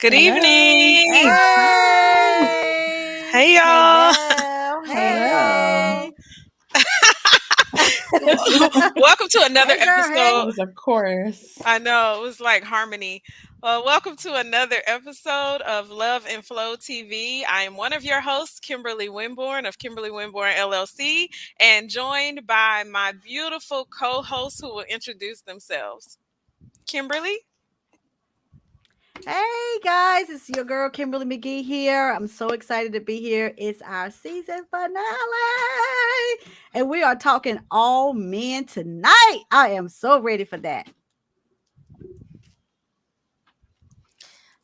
Good Hello. evening. Hey! Hey, y'all. Hello. Hello. Hey. Welcome to another Hey, girl. That episode. Hey. was a chorus. I know it was like harmony. Welcome to another episode of Love and Flow TV. I am one of your hosts, Kimberly Winborn of Kimberly Winborn LLC, and joined by my beautiful co-hosts who will introduce themselves. Kimberly. Hey, guys. It's your girl, Kimberly McGee here. I'm so excited to be here. It's our season finale. And we are talking all men tonight. I am so ready for that.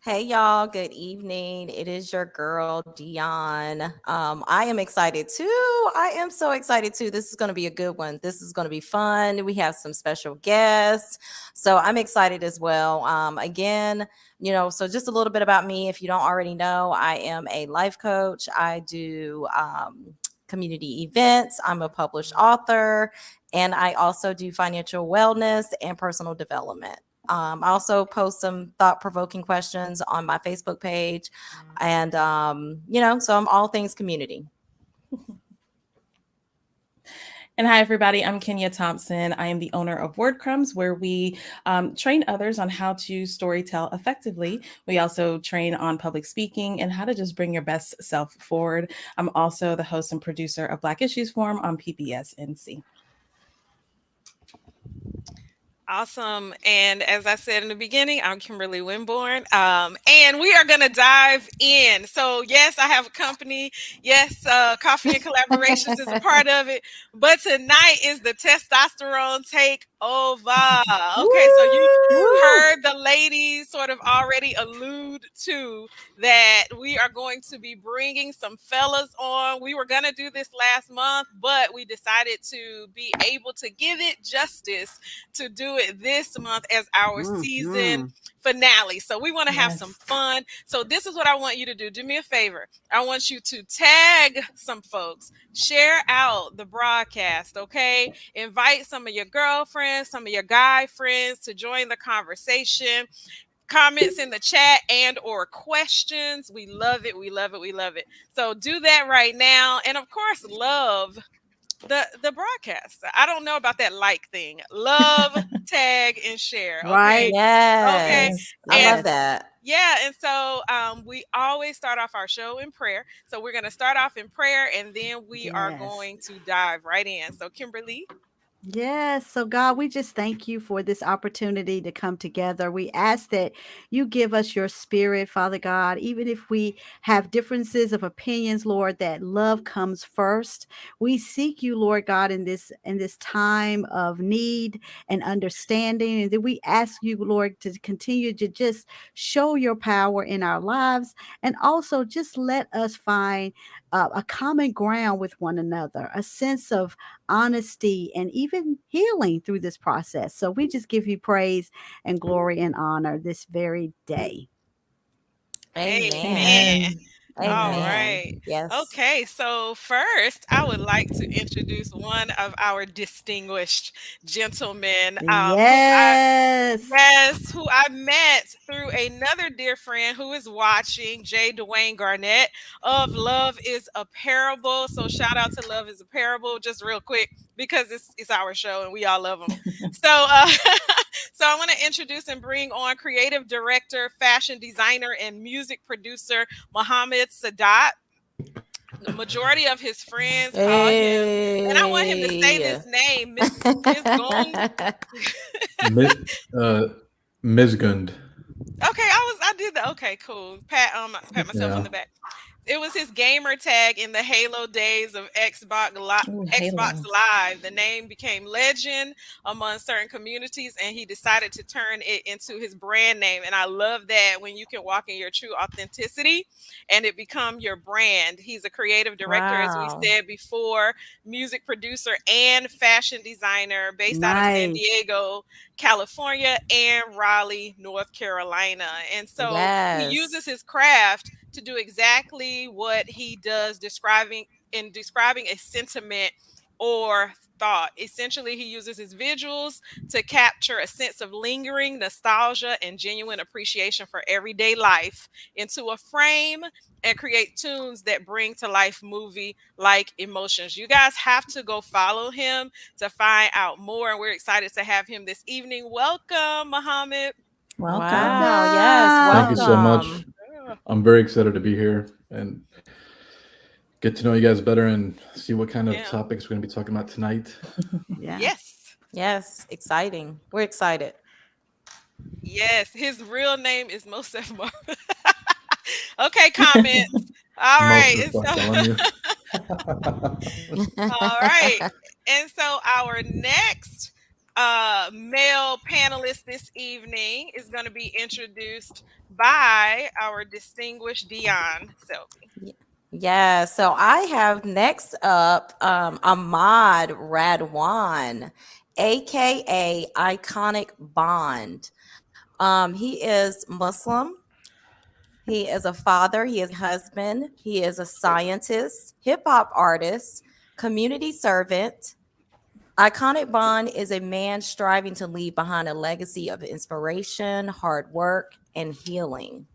Hey y'all, good evening. It is your girl Dion. I am excited too. I am so excited too. This is going to be a good one. This is going to be fun. We have some special guests. So I'm excited as well. Again, so just a little bit about me. If you don't already know, I am a life coach. I do community events. I'm a published author, and I also do financial wellness and personal development. I also post some thought-provoking questions on my Facebook page, and so I'm all things community. And hi, everybody. I'm Kenya Thompson. I am the owner of Word Crumbs, where we train others on how to storytell effectively. We also train on public speaking and how to just bring your best self forward. I'm also the host and producer of Black Issues Forum on PBS NC. Awesome. And as I said in the beginning, I'm Kimberly Winborn. And we are going to dive in. So, yes, I have a company. Yes, Coffee and Collaborations is a part of it. But tonight is the Testosterone Takeover. Okay, so you heard the ladies sort of already allude to that we are going to be bringing some fellas on. We were going to do this last month, but we decided to be able to give it justice to do it this month as our season finale. So we want to have some fun. So this is what I want you to do. Do me a favor. I want you to tag some folks, share out the broadcast, okay? Invite some of your girlfriends, some of your guy friends to join the conversation. Comments in the chat and or questions. We love it. We love it. We love it. So do that right now. And of course, love the broadcast. I don't know about that like thing. Love, tag, and share. Right. Okay. Okay. Yes, I And love that. yeah, and so we always start off our show in prayer. So we're gonna start off in prayer and then we are Yes. going to dive right in. So Kimberly. Yes. So, God, we just thank you for this opportunity to come together. We ask that you give us your spirit, Father God, even if we have differences of opinions, Lord, that love comes first. We seek you, Lord God, in this time of need and understanding. And then we ask you, Lord, to continue to just show your power in our lives and also just let us find a common ground with one another, a sense of honesty, and even healing through this process. So we just give you praise and glory and honor this very day. Amen. Amen. Amen. All Amen. right. Yes. Okay. So, first, I would like to introduce one of our distinguished gentlemen Yes. who I met through another dear friend who is watching, Jay Dwayne Garnett of Love is a Parable. So, shout out to Love is a Parable, just real quick, because it's our show and we all love them. So, so I want to introduce and bring on creative director, fashion designer, and music producer Mohammed Sadat. The majority of his friends call him, and I want him to say Hey. this name, Miss Gong. Mi- uh, Misgund. Okay, I did that. Okay, cool. Pat myself on Yeah. the back. It was his gamer tag in the Halo days of Ooh, Xbox Halo. Live. The name became legend among certain communities, and he decided to turn it into his brand name. And I love that when you can walk in your true authenticity and it become your brand. He's a creative director, as we Wow. said before, music producer and fashion designer based out of San Nice. Diego, California, and Raleigh, North Carolina. And so he Yes. uses his craft to do exactly what he does, describing a sentiment or thought. Essentially, he uses his visuals to capture a sense of lingering nostalgia and genuine appreciation for everyday life into a frame and create tunes that bring to life movie like emotions. You guys have to go follow him to find out more. And we're excited to have him this evening. Welcome, Muhammad. Welcome. Wow. Yes. Thank you so Welcome. much. Welcome. Yeah. I'm very excited to be here and get to know you guys better and see what kind of Yeah. topics we're going to be talking about tonight. Yeah. Yes. Yes. Exciting. We're excited. Yes. His real name is Mosef Mar. Okay, comments. All right. Most And of I'm so telling you. all right. And so our next male panelist this evening is going to be introduced by our distinguished Dion Selby. Yeah, so I have next up Ahmad Radwan, aka Iconic Bond. He is Muslim. He is a father. He is a husband. He is a scientist, hip hop artist, community servant. Iconic Bond is a man striving to leave behind a legacy of inspiration, hard work, and healing,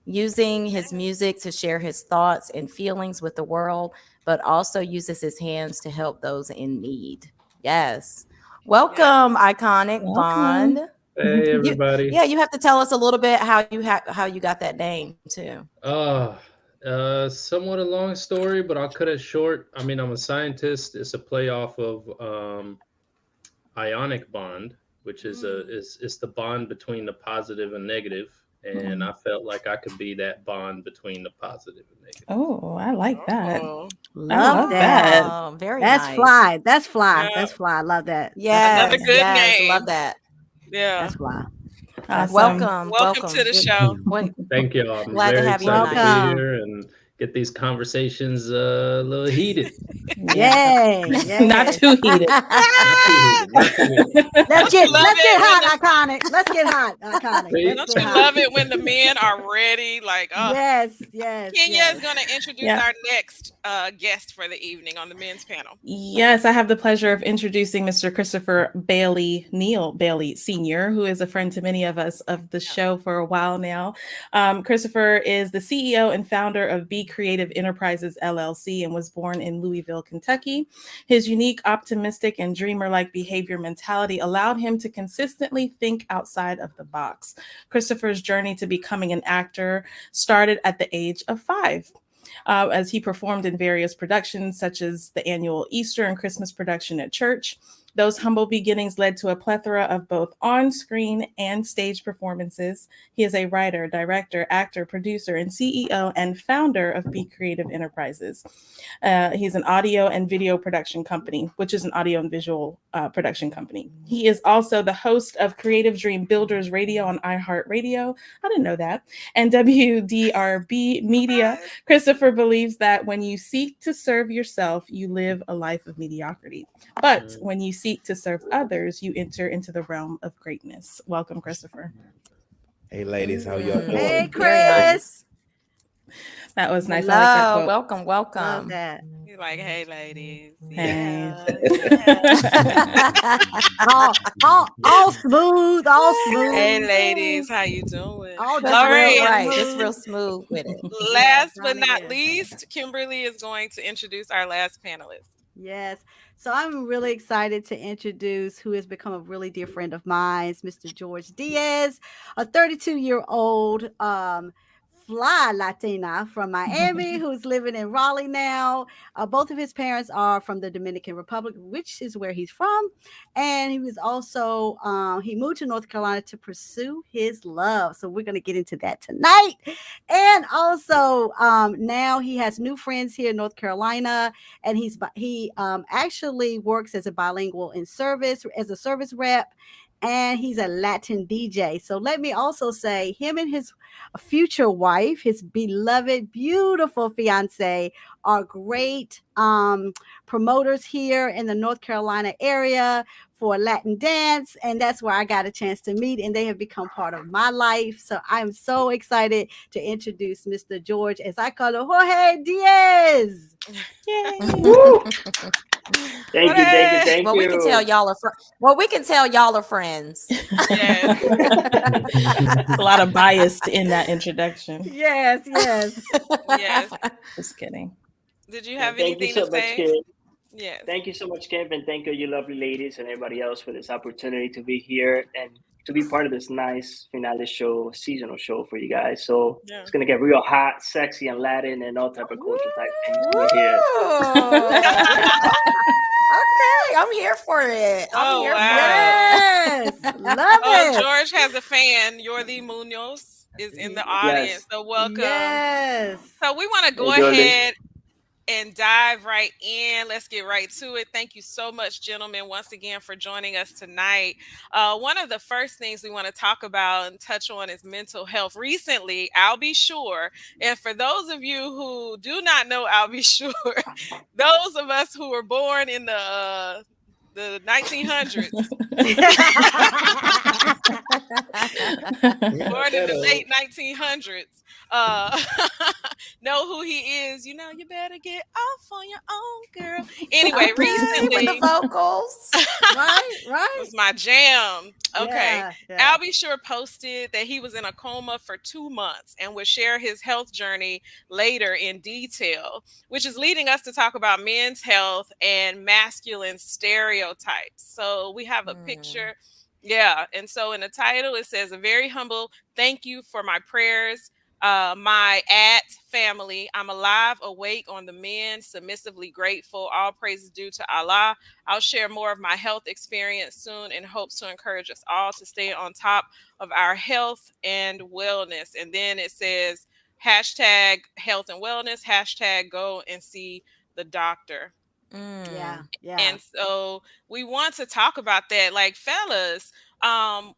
using his music to share his thoughts and feelings with the world, but also uses his hands to help those in need. Yes. Yeah. Welcome, Iconic Welcome. Bond. Hey You, everybody. yeah, you have to tell us a little bit how you got that name too. Uh Somewhat a long story, but I'll cut it short. I mean, I'm a scientist. It's a play off of ionic bond, which is is the bond between the positive and negative. And I felt like I could be that bond between the positive and negative. Oh, I like that. Oh, I Love love that. that. Oh, very That's nice. fly. That's fly. yeah. That's fly. I love that. That's Another fly. Yes, good yes, name. love that. Yeah. That's fly. Awesome. Welcome, Welcome to the show. Thank you all. I'm Glad to very have you excited to be tonight. Welcome. here and get these conversations a little heated. Yeah. Yay. Not Yay. too heated. Not too heated. Not too heated. Let's Don't you get love let's get it when hot, iconic. Let's get hot, iconic. See? Let's don't get you hot. love it when the men are ready? Like, Yes, yes, Kenya is yes. going to introduce Yeah. our next guest for the evening on the men's panel. Yes, I have the pleasure of introducing Mr. Christopher Bailey, Neil Bailey Sr., who is a friend to many of us of the show for a while now. Christopher is the CEO and founder of Be Creative Enterprises, LLC, and was born in Louisville, Kentucky. His unique, optimistic, and dreamer-like behavior mentality allowed him to consistently think outside of the box. Christopher's journey to becoming an actor started at the age of 5. As he performed in various productions, such as the annual Easter and Christmas production at church. Those humble beginnings led to a plethora of both on-screen and stage performances. He is a writer, director, actor, producer, and CEO and founder of Be Creative Enterprises. He's an audio and video production company, which is an audio and visual production company. He is also the host of Creative Dream Builders Radio on iHeartRadio. I didn't know that. And WDRB Media. Christopher believes that when you seek to serve yourself, you live a life of mediocrity. But when you seek to serve others, you enter into the realm of greatness. Welcome, Christopher. Hey ladies, how y'all doing? Hey, Very Chris. nice. That was nice. I like that Hello, quote. welcome, Love welcome. that. He's like, hey, ladies. Hey. All smooth, all smooth. Hey, ladies. How you doing? All Just All Johnny real right. on the right, just move. real smooth with it. Last but Johnny not is. least, Kimberly is going to introduce our last panelist. Yes. So I'm really excited to introduce who has become a really dear friend of mine, Mr. George Diaz, a 32-year-old fly Latina from Miami who's living in Raleigh now. Both of his parents are from the Dominican Republic, which is where he's from. And he was also, he moved to North Carolina to pursue his love. So we're going to get into that tonight. And also now he has new friends here in North Carolina. And he actually works as a bilingual in service, as a service rep. And he's a Latin DJ. So let me also say, him and his future wife, his beloved, beautiful fiance, are great promoters here in the North Carolina area for Latin dance. And that's where I got a chance to meet, and they have become part of my life. So I'm so excited to introduce Mr. George, as I call him, Jorge Diaz. Yay. What a- Well, we can tell y'all are well, we can tell y'all are friends. Yes. A lot of bias in that introduction. Yes, yes. Yes. Just kidding. Did you And have thank you anything to so much, say? Kim. Yes. Thank you so much, Kim, and thank you lovely ladies and everybody else for this opportunity to be here and to be part of this nice finale show, seasonal show for you guys. So Yeah. it's gonna get real hot, sexy, and Latin and all type of culture type things Woo! over here. Okay, I'm here for it. I'm Oh, here for wow. it. Yes. Love Oh, it. George has a fan. Yordi Munoz is in the audience. Yes. So welcome. Yes. So we want to Hey, go Jordan. ahead and dive right in. Let's get right to it. Thank you so much, gentlemen, once again for joining us tonight. One of the first things we want to talk about and touch on is mental health. Recently, I'll be sure, and for those of you who do not know, I'll be sure, those of us who were born in the 1900s, born in the late 1900s, uh, know who he is. You know, you better get off on your own, girl. Anyway, Okay, with the recently vocals. Right, right. was my jam. Okay. Yeah, yeah. Albie Sure posted that he was in a coma for 2 months and would share his health journey later in detail, which is leading us to talk about men's health and masculine stereotypes. So we have a picture. Yeah. And so in the title, it says, a very humble thank you for my prayers. My at family, I'm alive, awake on the mend, submissively grateful. All praises due to Allah. I'll share more of my health experience soon in hopes to encourage us all to stay on top of our health and wellness. And then it says hashtag health and wellness, hashtag go and see the doctor. Yeah, yeah. And so we want to talk about that. Like, fellas, are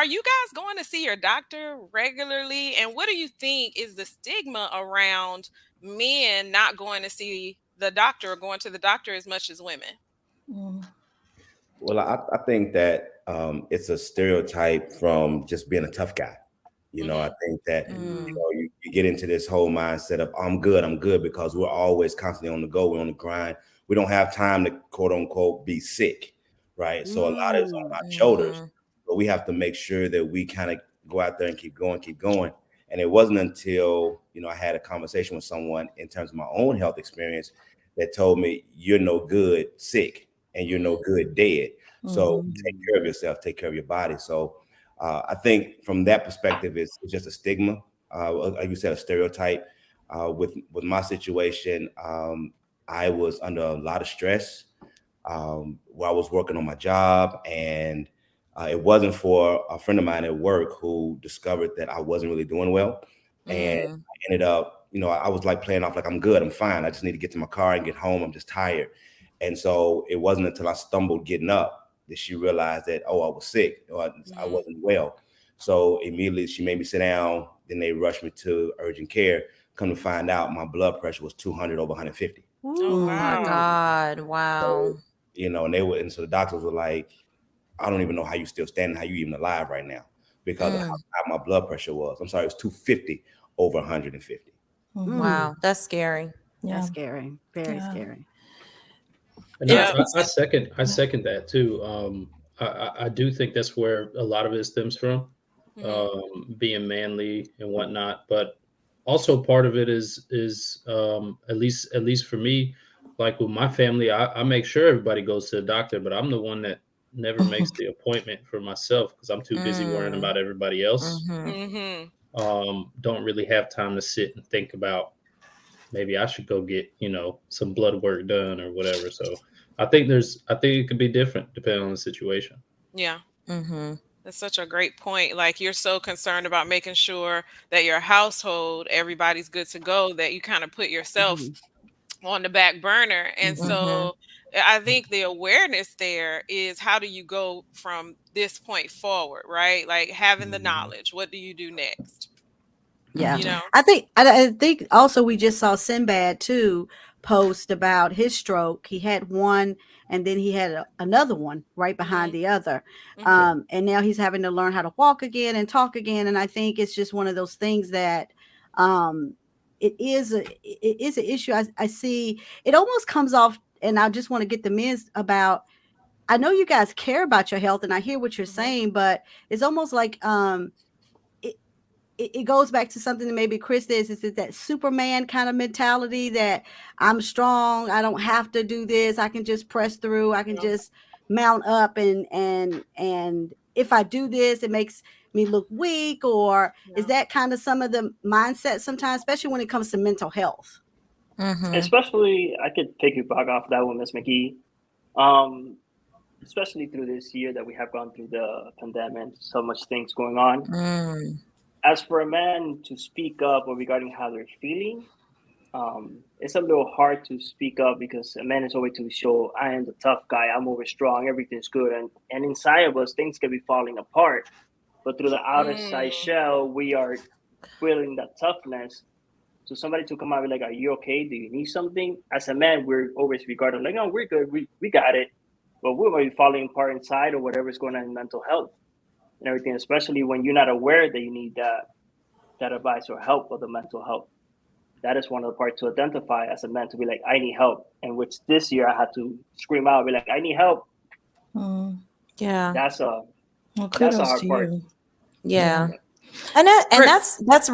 you guys going to see your doctor regularly? And what do you think is the stigma around men not going to see the doctor or going to the doctor as much as women? Mm. Well, I think that it's a stereotype from just being a tough guy. I think that you get into this whole mindset of I'm good because we're always constantly on the go, we're on the grind. We don't have time to quote unquote be sick, right? So a lot is on our shoulders, but we have to make sure that we kind of go out there and keep going, keep going. And it wasn't until I had a conversation with someone in terms of my own health experience that told me you're no good sick and you're no good dead. So take care of yourself, take care of your body. So I think from that perspective, it's just a stigma, like you said, a stereotype. With my situation, I was under a lot of stress while I was working on my job, and it wasn't for a friend of mine at work who discovered that I wasn't really doing well, and I ended up, I was like playing off like I'm good, I'm fine. I just need to get to my car and get home. I'm just tired, and so it wasn't until I stumbled getting up that she realized that, oh, I was sick or I wasn't well. So immediately she made me sit down. Then they rushed me to urgent care. Come to find out, my blood pressure was 200 over 150. Oh, Oh my wow. God. Wow. So, and so the doctors were like, I don't even know how you still standing, how you even alive right now because of how high my blood pressure was. I'm sorry, it was 250 over 150. Wow. That's scary. That's Yeah. scary. Very scary. And Yeah. I second that too. I do think that's where a lot of it stems from, being manly and whatnot. But also part of it is at least for me, like with my family, I make sure everybody goes to the doctor, but I'm the one that never makes the appointment for myself because I'm too busy worrying about everybody else. Don't really have time to sit and think about maybe I should go get, some blood work done or whatever. So I think it could be different depending on the situation. Yeah. That's such a great point. Like, you're so concerned about making sure that your household, everybody's good to go, that you kind of put yourself on the back burner. And so I think the awareness there is, how do you go from this point forward, right? Like, having the knowledge. What do you do next? Yeah. I think also we just saw Sinbad too post about his stroke. He had one and then he had another one right behind the other. And now he's having to learn how to walk again and talk again. And I think it's just one of those things that it is an issue. I see it almost comes off and I just want to get the men's about. I know you guys care about your health, and I hear what you're saying, but it's almost like it, it goes back to something that maybe Chris says, is that Superman kind of mentality that I'm strong, I don't have to do this, I can just press through, I can just mount up, and if I do this, it makes me look weak, or is that kind of some of the mindset sometimes, especially when it comes to mental health? Especially, I could piggyback off that one, Miss McGee. Um, Especially through this year that we have gone through the pandemic, so much things going on. As for a man to speak up or regarding how they're feeling, it's a little hard to speak up because a man is always to show I am the tough guy, I'm over strong, everything's good, and inside of us things can be falling apart. But through the outer side shell, we are feeling that toughness. So somebody to come out and be like, "Are you okay? Do you need something?" As a man, we're always regarded like, "No, we're good. We got it." But we might be falling apart inside or whatever's going on in mental health and everything, especially when you're not aware that you need that advice or help with the mental health. That is one of the parts to identify as a man to be like, I need help. And which this year I had to scream out, be like, I need help. Yeah. That's a Well, that's a kudos hard to part. you. Yeah. And that's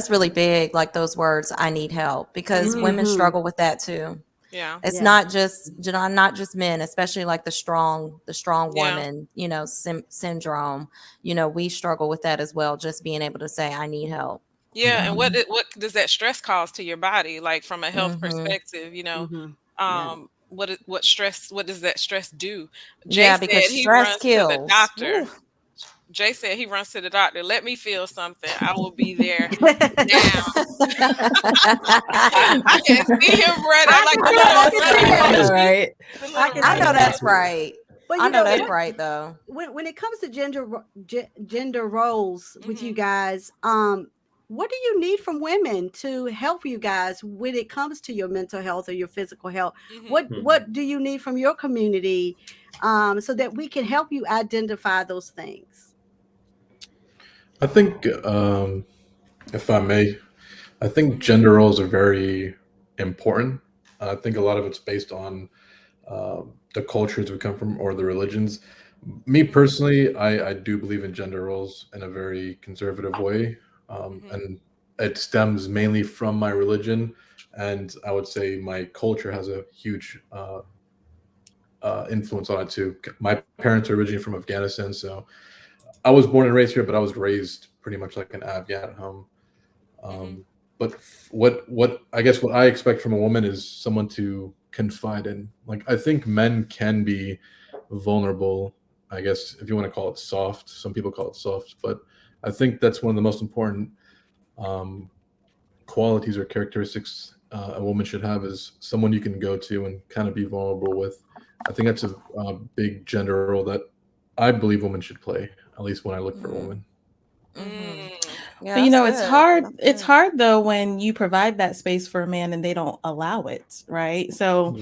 really big, like those words, I need help, because women struggle with that too. Yeah. It's not just men, especially like the strong woman, syndrome. We struggle with that as well, just being able to say I need help. Yeah, and what does that stress cause to your body, like from a health perspective? What does that stress do? Jay Yeah, said because he stress runs to the kills. doctor. Jay said he runs to the doctor. Let me feel something. I will be there now. I can see him ready. I'm like, I All right. I know that. that's right. But I know that's right though. When it comes to gender roles with you guys, what do you need from women to help you guys when it comes to your mental health or your physical health? What do you need from your community, so that we can help you identify those things? I think, if I may, I think gender roles are very important. I think a lot of it's based on the cultures we come from or the religions. Me personally, I do believe in gender roles in a very conservative way, and it stems mainly from my religion, and I would say my culture has a huge influence on it too. My parents are originally from Afghanistan, so I was born and raised here, but I was raised pretty much like an Afghan at home. But what I guess what I expect from a woman is someone to confide in. Like, I think men can be vulnerable. I guess if you want to call it soft, some people call it soft, but I think that's one of the most important um, qualities or characteristics a woman should have, is someone you can go to and kind of be vulnerable with. I think that's a big gender role that I believe women should play, at least when I look for a woman. Yeah, But that's it's good. hard. That's It's good. hard though when you provide that space for a man and they don't allow it, right? So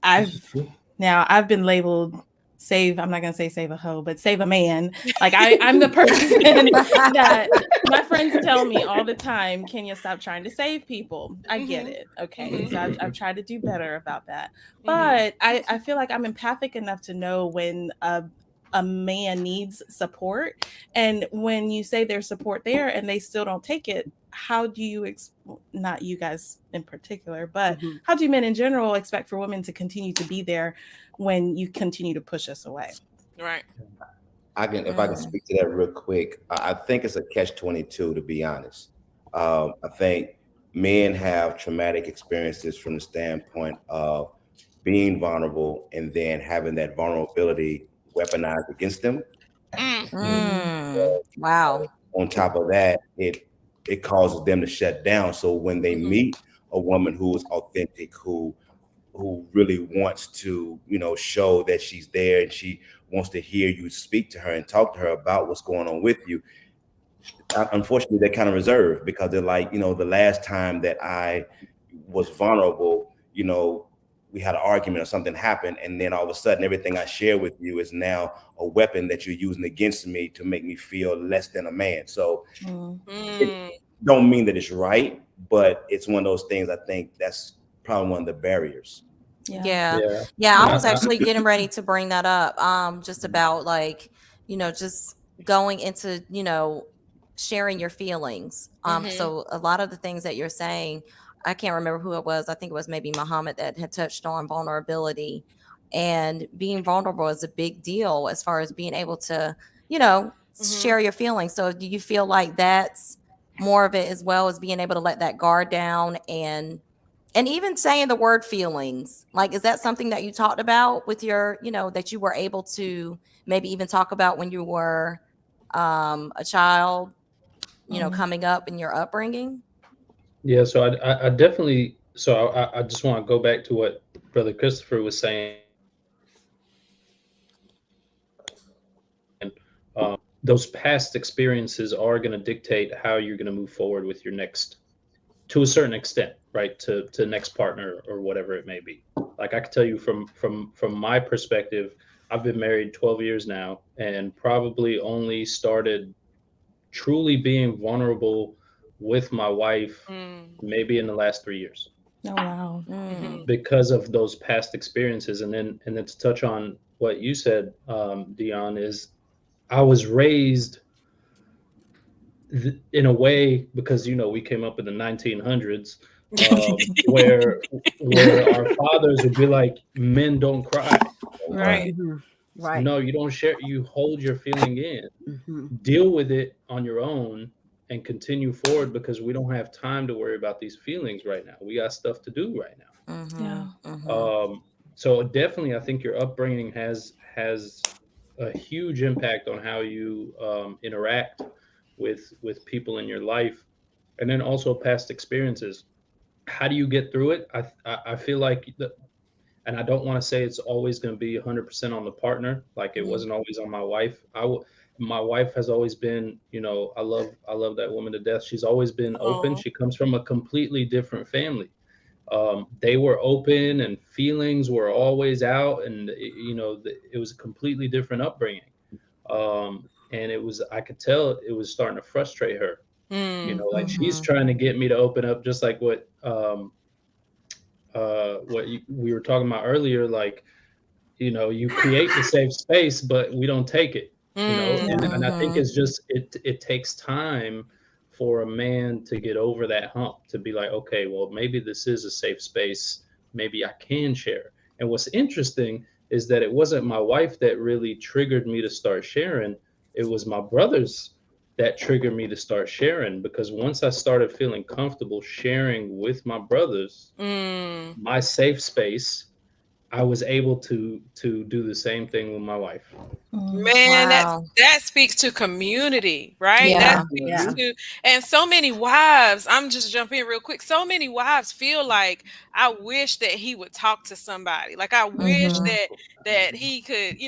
I've now I've been labeled save. I'm not gonna say save a hoe, but save a man. Like I'm the person that my friends tell me all the time. Can you stop trying to save people? I get it. Okay, so I've tried to do better about that. But I feel like I'm empathic enough to know when a man needs support, and when you say there's support there and they still don't take it, how do you not you guys in particular, but how do men in general expect for women to continue to be there when you continue to push us away? Right. If I can speak to that real quick, I think it's a catch-22, to be honest. I think men have traumatic experiences from the standpoint of being vulnerable and then having that vulnerability weaponized against them. Wow. On top of that, it causes them to shut down. So when they meet a woman who is authentic, who really wants to, show that she's there and she wants to hear you speak to her and talk to her about what's going on with you, unfortunately, they're kind of reserved because they're like, the last time that I was vulnerable, we had an argument or something happened, and then all of a sudden, everything I share with you is now a weapon that you're using against me to make me feel less than a man. So it don't mean that it's right, but it's one of those things. I think that's probably one of the barriers. Yeah. Yeah. I was I, actually getting ready to bring that up. Just about like, just going into, sharing your feelings. Mm-hmm. So a lot of the things that you're saying, I can't remember who it was. I think it was maybe Muhammad that had touched on vulnerability, and being vulnerable is a big deal as far as being able to, Mm-hmm. share your feelings. So do you feel like that's more of it, as well as being able to let that guard down, and even saying the word feelings, like, is that something that you talked about with your, that you were able to maybe even talk about when you were a child, Mhm. coming up in your upbringing? yeah. So I definitely. So I just want to go back to what Brother Christopher was saying. Those past experiences are going to dictate how you're going to move forward with your next, to a certain extent, right? To next partner or whatever it may be. Like I can tell you from my perspective, I've been married 12 years now, and probably only started truly being vulnerable with my wife maybe in the last 3 years, Oh wow. Mm-hmm. because of those past experiences. And then to touch on what you said, Dion, is I was raised in a way, because we came up in the 1900s, where our fathers would be like, men don't cry. Right. Right. No, you don't share, you hold your feeling in, Hmm. deal with it on your own, and continue forward, because we don't have time to worry about these feelings right now. We got stuff to do right Yeah. now. So definitely, I think your upbringing has a huge impact on how you interact with people in your life, and then also past experiences. How do you get through it? I feel like and I don't want to say it's always going to be 100% on the partner. Like it wasn't always on my wife. My wife has always been, I love that woman to death. She's always been open. Oh. She comes from a completely different family. They were open, and feelings were always out, and it was a completely different upbringing. And I could tell it was starting to frustrate her. Mm. Like she's trying to get me to open up, just like we were talking about earlier. Like, you create the safe space, but we don't take it. Mm. And I think it's just it takes time for a man to get over that hump, to be like, okay, well, maybe this is a safe space, maybe I can share. And what's interesting is that it wasn't my wife that really triggered me to start sharing, it was my brothers that triggered me to start sharing, because once I started feeling comfortable sharing with my brothers, Mm. my safe space, I was able to do the same thing with my wife. Mhm. Man, that Wow. that speaks to community, right? That Yeah. speaks Yeah. Absolutely. to, and so many wives, I'm just jumping in real quick. So many wives feel like, I wish that he would talk to somebody. Like I wish Hmm. that he could,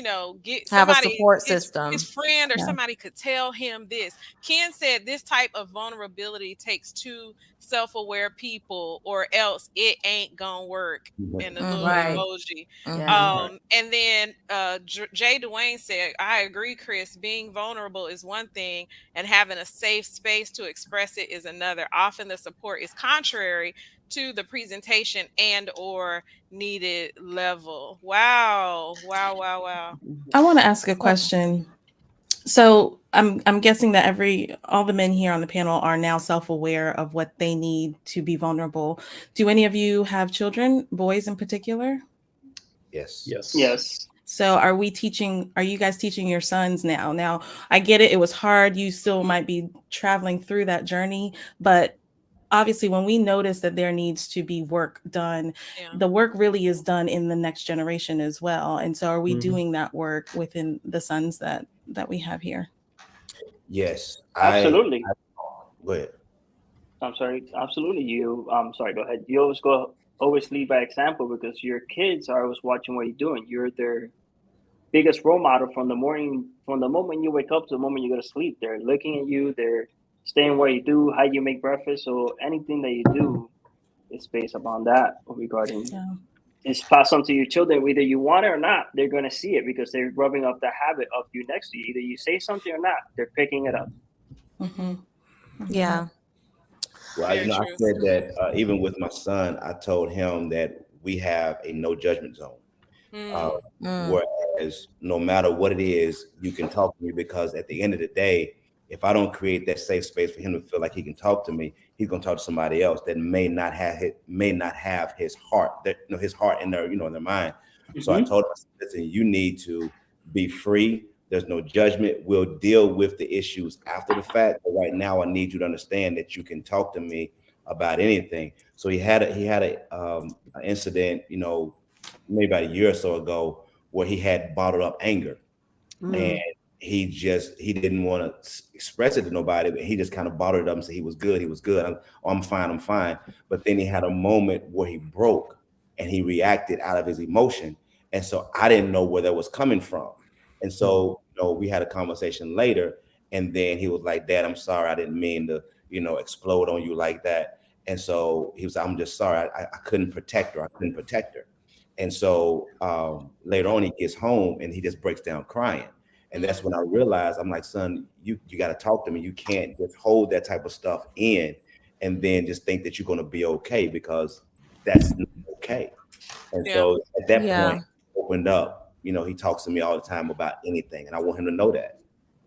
get Have a somebody, support his system. friend or Yeah. somebody could tell him this. Ken said this type of vulnerability takes two self-aware people, or else it ain't gonna work. And the little Right. Hmm. emoji. Yeah. Hmm. And then Jay Dwayne said, I agree, Chris. Being vulnerable is one thing, and having a safe space to express it is another. Often the support is contrary to the presentation and or needed level. Wow. Wow, wow, wow. I want to ask a So, question. So I'm guessing that all the men here on the panel are now self-aware of what they need to be vulnerable. Do any of you have children, boys in particular? Yes. Yes. Yes. So are you guys teaching your sons now? Now, I get it, it was hard. You still might be traveling through that journey, but obviously when we notice that there needs to be work done, Yeah. the work really is done in the next generation as well. And so are we Mhm. doing that work within the sons that we have here? Yes. Absolutely. Go ahead. I'm sorry. Absolutely. Sorry, go ahead. You always lead by example, because your kids are always watching what you're doing. You're their biggest role model from the moment you wake up to the moment you go to sleep. They're looking at you, they're staying where you do, how you make breakfast. So anything that you do is based upon that regarding, Yeah. it's passed on to your children. Whether you want it or not, they're going to see it because they're rubbing off the habit of you next to you. Either you say something or not, they're picking it up. Mm-hmm. Mhm. Mhm. yeah. Well, Very I true. said that even with my son, I told him that we have a no judgment zone. Uh, Mm, Mm. Whereas no matter what it is, you can talk to me because at the end of the day, if I don't create that safe space for him to feel like he can talk to me, he's gonna talk to somebody else that may not have his heart, that his heart in their in their mind. So I Mm-hmm. told him, I said, listen, you need to be free. There's no judgment. We'll deal with the issues after the fact. But right now, I need you to understand that you can talk to me about anything. So he had a an incident, maybe about a year or so ago, where he had bottled up anger, and Mm. he didn't want to express it to nobody, but he just kind of bottled it up and said he was good, I'm fine, I'm fine. But then he had a moment where he broke and he reacted out of his emotion, and so I didn't know where that was coming from. And so we had a conversation later, and then he was like, Dad, I'm sorry, I didn't mean to explode on you like that. And so he was like, I'm just sorry, I couldn't protect her, and so later on he gets home and he just breaks down crying. And that's when I realized, I'm like, son, you got to talk to me. You can't just hold that type of stuff in and then just think that you're going to be okay, because that's not okay. And yeah, so at that Yeah. point, he opened up. He talks to me all the time about anything, and I want him to know that.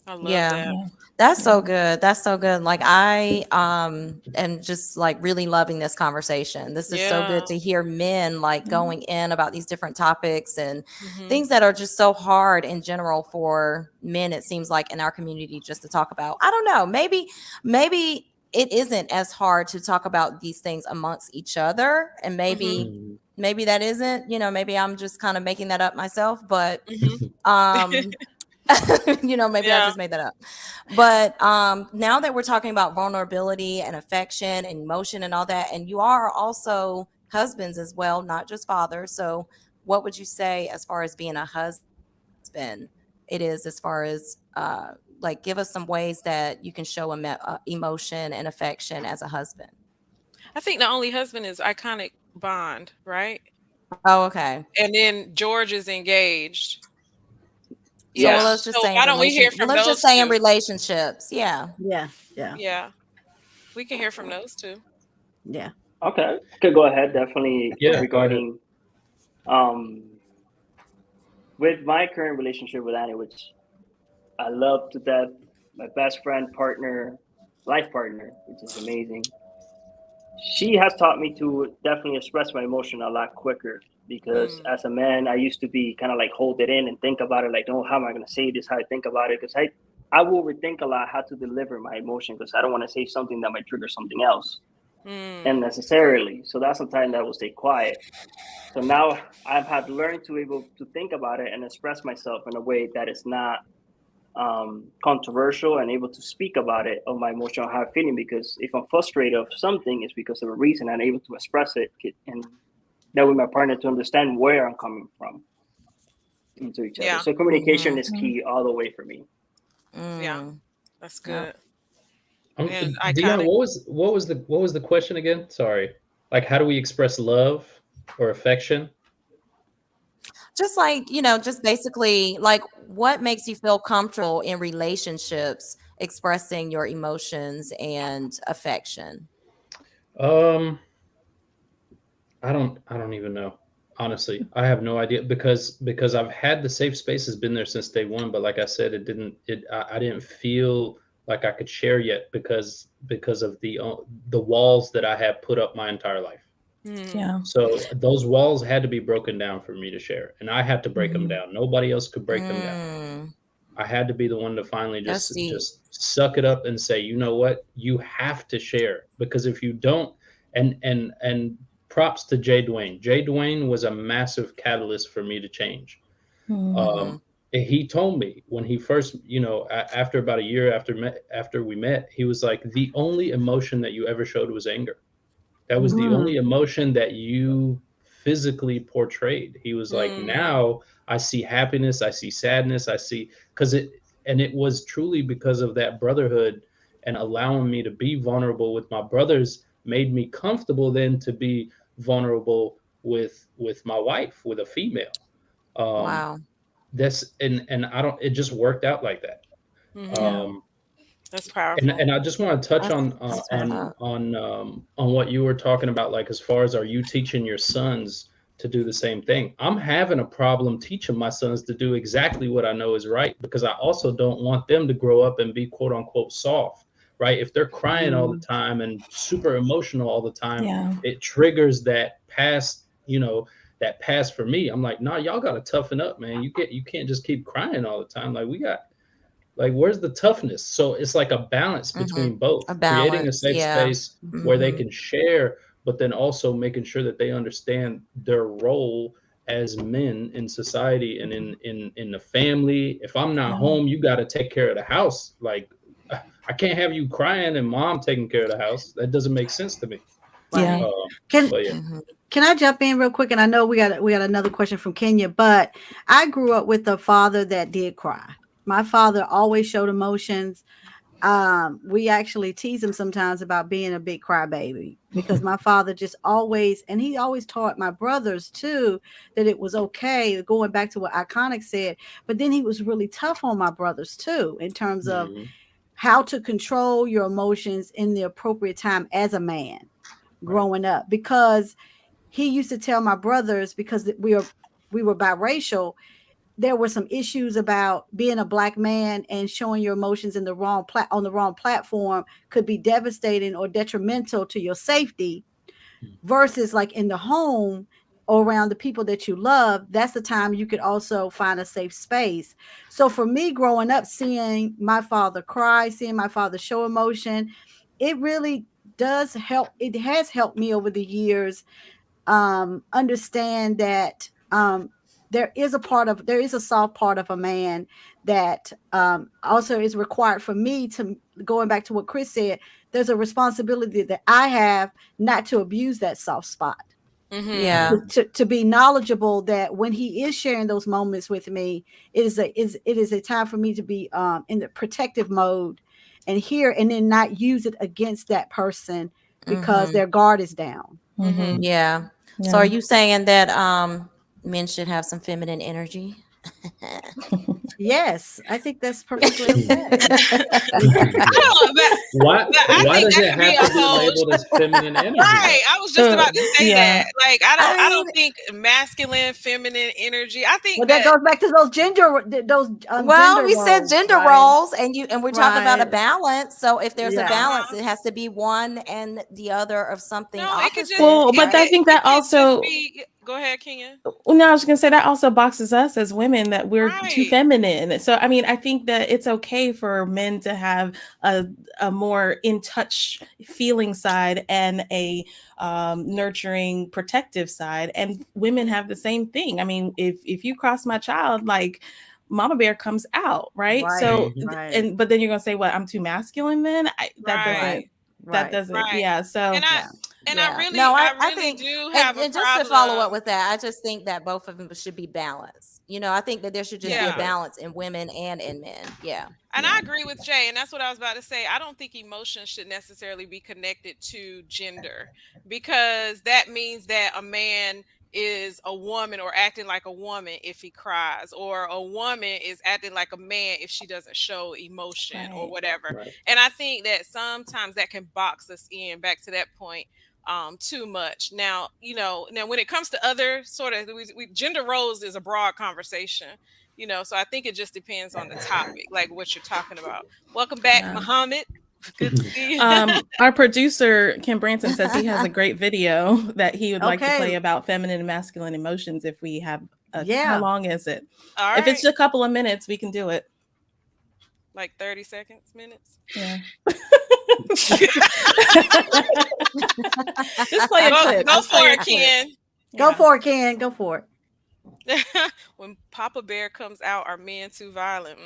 I love Yeah. that. That's Yeah. so good. That's so good. Like I am just like really loving this conversation. This is so Yeah. good to hear men like Mhm. going in about these different topics and Hmm. things that are just so hard in general for men, it seems like in our community just to talk about. I don't know. Maybe it isn't as hard to talk about these things amongst each other. And Hmm. maybe that isn't, maybe I'm just kind of making that up myself, but Hmm. um maybe I Yeah. just made that up. But now that we're talking about vulnerability and affection and emotion and all that, and you are also husbands as well, not just fathers. So, what would you say as far as being a husband? It is as far as like give us some ways that you can show emotion and affection as a husband. I think the only husband is iconic Bond, right? Oh, okay. And then George is engaged. So Yeah. Yeah. let's just So say in why don't we hear well, from let's just those say in two? relationships. Yeah. Yeah. Yeah. Yeah, we can hear from those two. Yeah. Okay, I could go ahead. Definitely Yeah, go ahead. regarding um with my current relationship with Annie, which I love to death, my best friend, partner, life partner, which is amazing. She has taught me to definitely express my emotion a lot quicker because Mm, as a man, I used to be kind of like hold it in and think about it, like, oh, how am I going to say this? How I think about it? Because I will overthink a lot how to deliver my emotion because I don't want to say something that might trigger something else mm, unnecessarily. So that's the time that I will stay quiet. So now I've had to learn to be able to think about it and express myself in a way that is not controversial and able to speak about it of my emotional how I'm feeling. Because if I'm frustrated of something, it's because of a reason. I'm able to express it and that with my partner to understand where I'm coming from into each other. yeah, So communication Mm-hmm. is key all the way for me. yeah, Mm. that's Yeah. good. And Dion, iconic. what was the question again? Sorry. Like, how do we express love or affection? Just like, just basically like what makes you feel comfortable in relationships expressing your emotions and affection? Um, I don't even know. Honestly, I have no idea because I've had the safe space has been there since day one, but like I said, I didn't feel like I could share yet because of the walls that I have put up my entire life. Mm, Yeah. So those walls had to be broken down for me to share, and I had to break them Mhm. down. Nobody else could break them down. Mm, I had to be the one to finally that's just deep. just suck it up and say, you know what, you have to share because if you don't, and props to Jay Dwayne. Jay Dwayne was a massive catalyst for me to change. Mhm. Mm-hmm. Um, he told me when he first, after about a year after we met, he was like, the only emotion that you ever showed was anger. That was the Mm. only emotion that you physically portrayed. He was like, mm, now I see happiness, I see sadness, I see because it was truly because of that brotherhood and allowing me to be vulnerable with my brothers made me comfortable then to be vulnerable with my wife, with a female. Um, Wow. that's and I don't it just worked out like that. mm-hmm. Yeah. Um, That's powerful. And I just want to touch That's right. on what you were talking about, like as far as are you teaching your sons to do the same thing? I'm having a problem teaching my sons to do exactly what I know is right, because I also don't want them to grow up and be quote unquote soft, right? If they're crying all the time and super emotional all the time, Yeah. it triggers that past, that past for me. I'm like, nah, y'all got to toughen up, man. You can't just keep crying all the time. Like, where's the toughness? So it's like a balance between both, A creating a balance. safe Yeah. space where they can share, but then also making sure that they understand their role as men in society and in the family. If I'm not home, you got to take care of the house. Like, I can't have you crying and mom taking care of the house. That doesn't make sense to me. Yeah. Can But yeah. can I jump in real quick? And I know we got another question from Kenya, but I grew up with a father that did cry. My father always showed emotions. We actually tease him sometimes about being a big crybaby because my father just always, and he always taught my brothers too, that it was okay, going back to what Iconic said, but then he was really tough on my brothers too, in terms of how to control your emotions in the appropriate time as a man growing up, because he used to tell my brothers, because we were biracial, there were some issues about being a black man and showing your emotions in the wrong on the wrong platform could be devastating or detrimental to your safety, versus like in the home or around the people that you love. That's the time you could also find a safe space. So for me, growing up, seeing my father cry, seeing my father show emotion, it really does help. It has helped me over the years understand that there is a soft part of a man that also is required for me to, going back to what Chris said, there's a responsibility that I have not to abuse that soft spot. Yeah. To be knowledgeable that when he is sharing those moments with me, it is a time for me to be in the protective mode and hear, and then not use it against that person because their guard is down. Yeah. So are you saying that men should have some feminine energy? Yes, I think that's perfectly okay. Why does it have to be labeled as feminine energy? Right, I was just about to say that. Like, I don't mean, think masculine, feminine energy. I think that goes back to those gender we said roles, gender right? roles, and we're talking about a Right. balance. So if there's a Yeah. balance, it has to be one and the other of something No, it could opposite. just. Well, but I think that it could also. just be. Go ahead, Kenya. No, I was gonna say that also boxes us as women, that we're too Right. feminine. So I mean, I think that it's okay for men to have a more in touch feeling side and a nurturing protective side, and women have the same thing. I mean, if you cross my child, like, mama bear comes out, right? So Right. but then you're gonna say, what, I'm too masculine then? That Right. doesn't Right. yeah. So And Yeah. I No, I really think, do have a and just to follow up problem. with that, I just think that both of them should be balanced. I think that there should just be a Yeah. balance in women and in men. Yeah. And I agree with Jay, and that's what I was about to say. I don't think emotions should necessarily be connected to gender, because that means that a man is a woman or acting like a woman if he cries, or a woman is acting like a man if she doesn't show emotion or whatever. Right. And I think that sometimes that can box us in, back to that point, too much. Now when it comes to other sort of gender roles is a broad conversation. So I think it just depends on the topic, like what you're talking about. Welcome back, Muhammad. Good to see you. Our producer, Kim Branson, says he has a great video that he would like to play about feminine and masculine emotions if we have how long is it? All if right. it's a couple of minutes, we can do it. Like 30 seconds, minutes? Yeah. Just play a clip. Go for it, Ken. Go for it, Ken. Go for it. When Papa Bear comes out, are men too violent?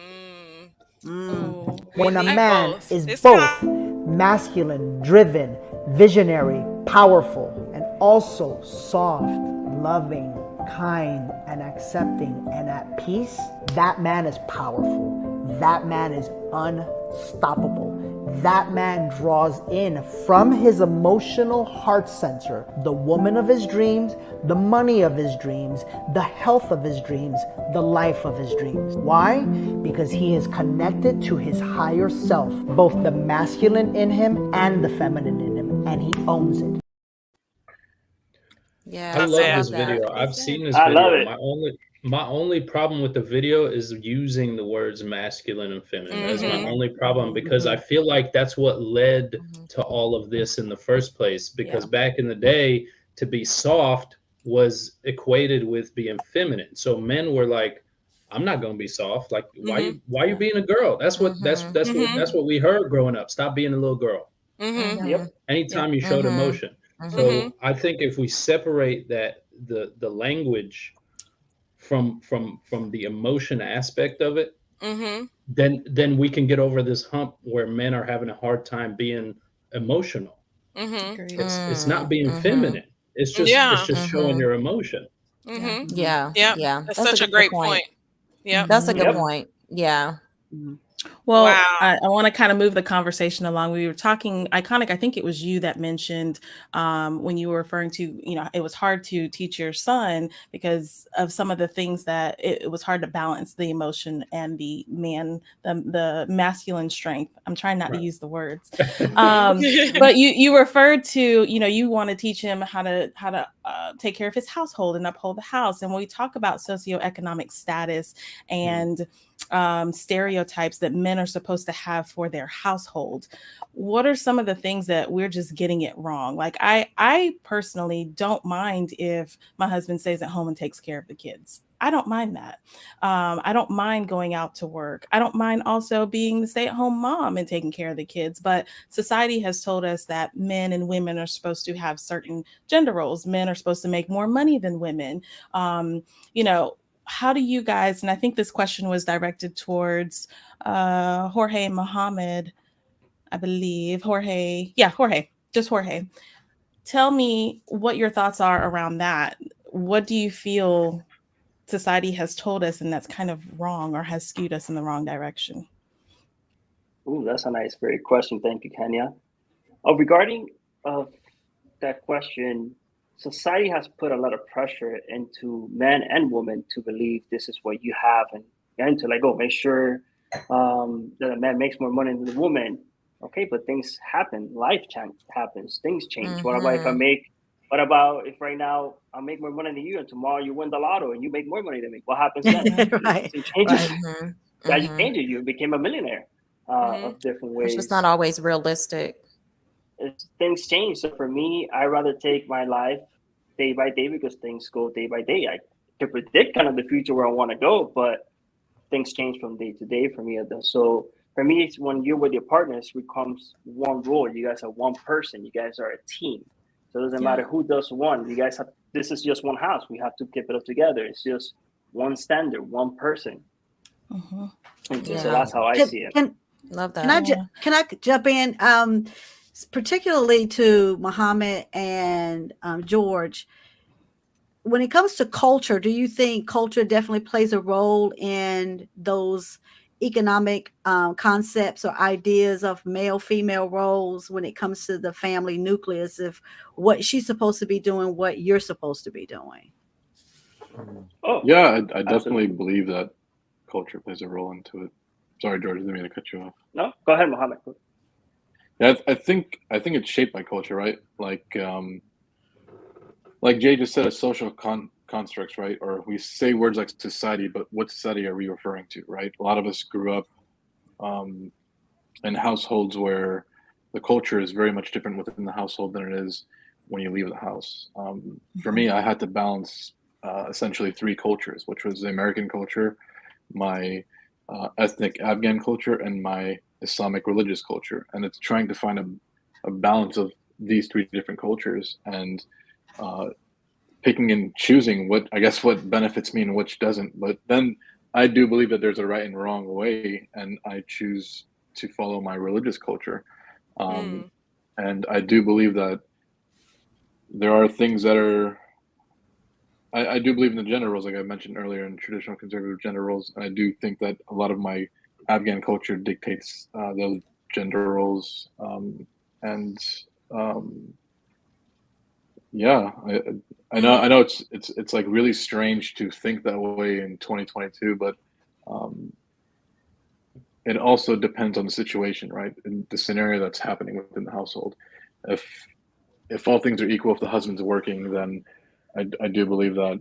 When a man is both masculine, driven, visionary, powerful, and also soft, loving, kind, and accepting, and at peace, that man is powerful. That man is unstoppable. that man draws in from his emotional heart center the woman of his dreams, the money of his dreams, the health of his dreams, the life of his dreams. Why? Because he is connected to his higher self, both the masculine in him and the feminine in him, and he owns it. Yeah, I love that. this video. I've seen this I love video. it. My only problem with the video is using the words masculine and feminine. That's my Mhm. only problem because I feel like that's what led Mhm. to all of this in the first place. Because Yeah. back in the day, to be soft was equated with being feminine. So men were like, "I'm not gonna be soft. Like, Mhm. why you Yeah. being a girl? That's what Mhm. Mhm. that's what we heard growing up. Stop being a little girl." Mhm. Yep. Mhm. Yeah. Anytime you showed Mhm. emotion. Mhm. Mhm. So I think if we separate that the language from the emotion aspect of it, Mhm. then we can get over this hump where men are having a hard time being emotional. Mhm. Agreed. It's not Mm. being Mhm. feminine. It's Yeah. just showing Mhm. your emotion. Yeah. Mhm. Yeah. Yep. Yeah. That's That's a such a good great point. point. Yep. That's a Mhm. good Yep. point. Yeah. Well, Wow. I want to kind of move the conversation along. We were talking iconic. I think it was you that mentioned when you were referring to, it was hard to teach your son because of some of the things that it was hard to balance the emotion and the masculine strength. I'm trying not to Right. use the words, but you referred to, you want to teach him how to take care of his household and uphold the house. And when we talk about socioeconomic status and stereotypes that men are supposed to have for their household, what are some of the things that we're just getting it wrong? Like I personally don't mind if my husband stays at home and takes care of the kids. I don't mind that. I don't mind going out to work. I don't mind also being the stay-at-home mom and taking care of the kids. But society has told us that men and women are supposed to have certain gender roles. Men are supposed to make more money than women. You know, how do you guys, and I think this question was directed towards Jorge Mohammed, I believe. Jorge, just Jorge. Tell me what your thoughts are around that. What do you feel society has told us and that's kind of wrong or has skewed us in the wrong direction? Ooh, that's a nice, great question. Thank you, Kenya. Regarding uh, that question, society has put a lot of pressure into men and women to believe this is what you have, and to like, oh, make sure that a man makes more money than the woman. Okay, but things happen. Life happens. Things change. What about if I Mhm. make? What about if right now I make more money than you, and tomorrow you win the lotto and you make more money than me? What happens then? Right. Right. It changes. Right. Mhm. That just Mhm. changes. You became a millionaire Mhm. of different It's just not ways. always realistic. Things change. So for me, I rather take my life day by day because things go day by day. I can predict kind of the future where I want to go, but things change from day to day for me. So for me, it's when you're with your partners, it becomes one role. You guys are one person. You guys are a team. So it doesn't Yeah. matter who does one. You guys have, this is just one house. We have to keep it up together. It's just one standard, one person. Mhm. And so Yeah. that's how I Can see it. can Love can I that. Yeah. can I jump in? Particularly to Muhammad and George. When it comes to culture, do you think culture definitely plays a role in those economic concepts or ideas of male female roles when it comes to the family nucleus of what she's supposed to be doing, what you're supposed to be doing? Oh, Yeah, I definitely absolutely. believe that culture plays a role into it. Sorry, George, I didn't mean to cut you off. No, go ahead, Mohammed. Yeah, I think it's shaped by culture, right? Like Jay just said, a social constructs, right? Or we say words like society, but what society are we referring to, right? A lot of us grew up um, in households where the culture is very much different within the household than it is when you leave the house. For Mhm. me, I had to balance essentially three cultures, which was the American culture, my ethnic Afghan culture, and my Islamic religious culture. And it's trying to find a balance of these three different cultures and uh, picking and choosing what benefits me and which doesn't. But then I do believe that there's a right and wrong way, and I choose to follow my religious culture. Um, Mm. and I do believe that there are things that are. I do believe in the gender roles, like I mentioned earlier, in traditional conservative gender roles. And I do think that a lot of my Afghan culture dictates those gender roles, and um, yeah, I know it's like really strange to think that way in 2022, but um, it also depends on the situation, right? In the scenario that's happening within the household. If if all things are equal, if the husband's working, then I do believe that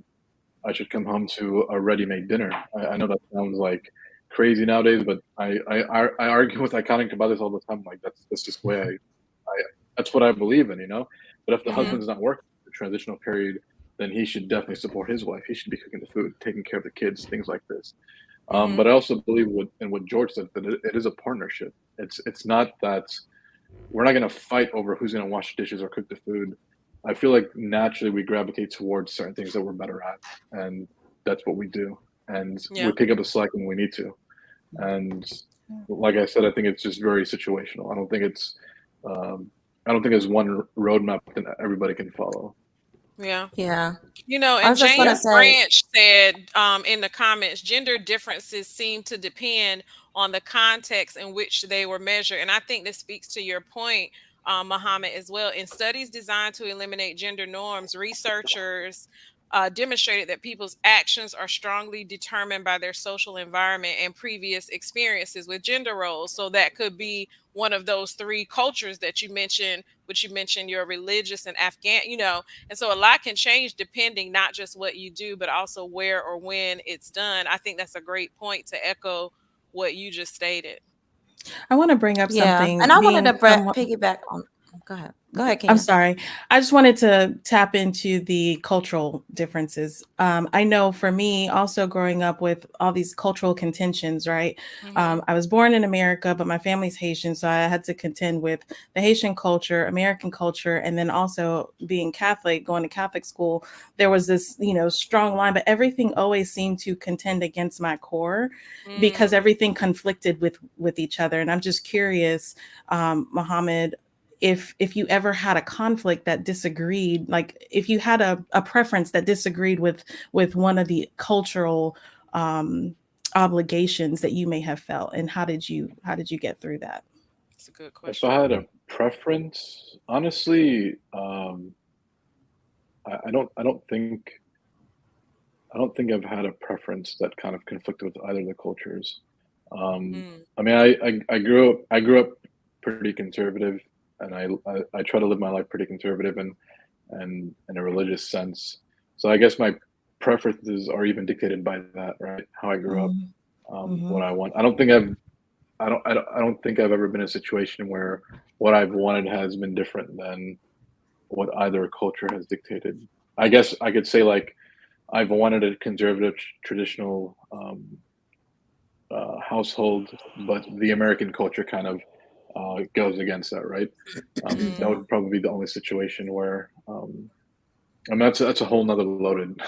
I should come home to a ready-made dinner. I know that sounds like crazy nowadays, but I argue with iconic about this all the time. Like that's just the way I that's what I believe in, you know. But if the Mhm. husband's not working the transitional period, then he should definitely support his wife. He should be cooking the food, taking care of the kids, things like this. Mhm. But I also believe what George said, that it is a partnership. It's not that we're not going to fight over who's going to wash dishes or cook the food. I feel like naturally we gravitate towards certain things that we're better at, and that's what we do. And we Yeah. pick up the slack when we need to. And like I said, I think it's just very situational. Um, I don't think there's one roadmap that everybody can follow. Yeah. Yeah. I And was just gonna James say, Branch said in the comments, gender differences seem to depend on the context in which they were measured. And I think this speaks to your point, Muhammad, as well. In studies designed to eliminate gender norms, researchers demonstrated that people's actions are strongly determined by their social environment and previous experiences with gender roles. So that could be one of those three cultures that you mentioned, which you mentioned your religious and Afghan, and so a lot can change depending not just what you do, but also where or when it's done. I think that's a great point to echo what you just stated. I want to bring up yeah. And something I wanted to being someone. piggyback on. Go ahead. Go ahead, I'm Kenya. sorry. I just wanted to tap into the cultural differences. I know for me, also growing up with all these cultural contentions, right? Mm-hmm. I was born in America, but my family's Haitian. So I had to contend with the Haitian culture, American culture, and then also being Catholic, going to Catholic school. There was this, strong line, but everything always seemed to contend against my core because Mm. everything conflicted with each other. And I'm just curious, Muhammad, if you ever had a conflict that disagreed, like if you had a preference that disagreed with one of the cultural obligations that you may have felt, and how did you get through that? That's a good If I question. had a preference, honestly, I don't think I've had a preference that kind of conflicted with either of the cultures. Mm. I mean, I grew up pretty conservative, and I try to live my life pretty conservative and in a religious sense. So I guess my preferences are even dictated by that, right? How I grew up, what Mm-hmm. I want. I don't think I've ever been in a situation where what I've wanted has been different than what either culture has dictated. I guess I could say like I've wanted a conservative, traditional household, but the American culture kind of goes against that, right? That Mm. would probably be the only situation where, I mean, that's a whole nother loaded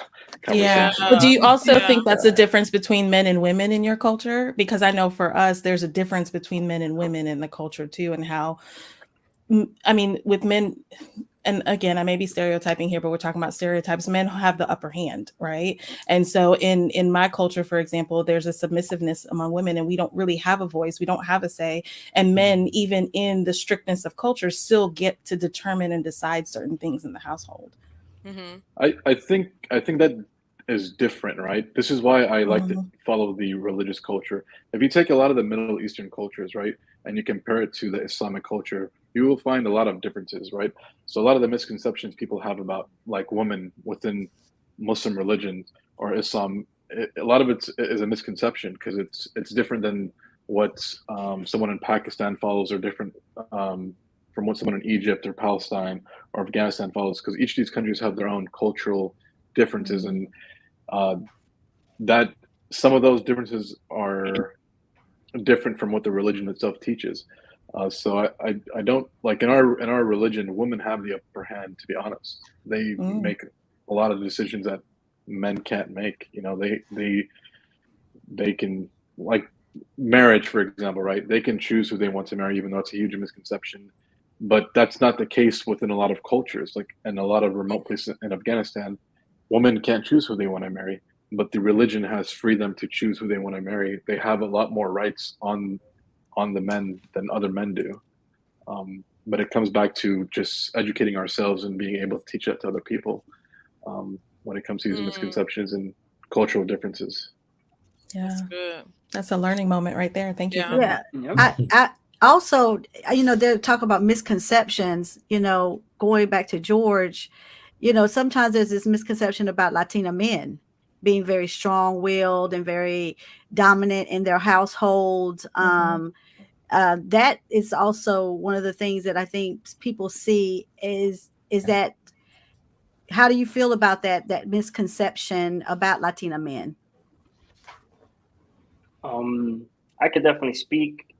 Yeah. conversation. But do you also Yeah. think that's a difference between men and women in your culture? Because I know for us, there's a difference between men and women in the culture too, and how, I mean, with men, and again, I may be stereotyping here, but we're talking about stereotypes. Men have the upper hand, right? And so in my culture, for example, there's a submissiveness among women, and we don't really have a voice, we don't have a say. And men, even in the strictness of culture, still get to determine and decide certain things in the household. Mm-hmm. I think that is different, right? This is why I like to Mhm. follow the religious culture. If you take a lot of the Middle Eastern cultures, right, and you compare it to the Islamic culture, you will find a lot of differences, right? So a lot of the misconceptions people have about like women within Muslim religion or Islam, a lot of it is a misconception because it's different than what someone in Pakistan follows, or different from what someone in Egypt or Palestine or Afghanistan follows, because each of these countries have their own cultural differences, Mhm. and uh, that some of those differences are different from what the religion itself teaches. So I don't like in our religion, women have the upper hand. To be honest, they Mm. make a lot of decisions that men can't make. You know, they can, like, marriage, for example, right? They can choose who they want to marry, even though it's a huge misconception. But that's not the case within a lot of cultures. Like in a lot of remote places in Afghanistan, women can't choose who they want to marry, but the religion has freed them to choose who they want to marry. They have a lot more rights on the men than other men do. But it comes back to just educating ourselves and being able to teach that to other people when it comes to these misconceptions and cultural differences. Yeah, That's good. that's a learning moment right there. Thank you for Yeah. that. Yeah. I also, they talk about misconceptions, going back to George, sometimes there's this misconception about Latina men being very strong-willed and very dominant in their households. That is also one of the things that I think people see is that, how do you feel about that misconception about Latina men? I could definitely speak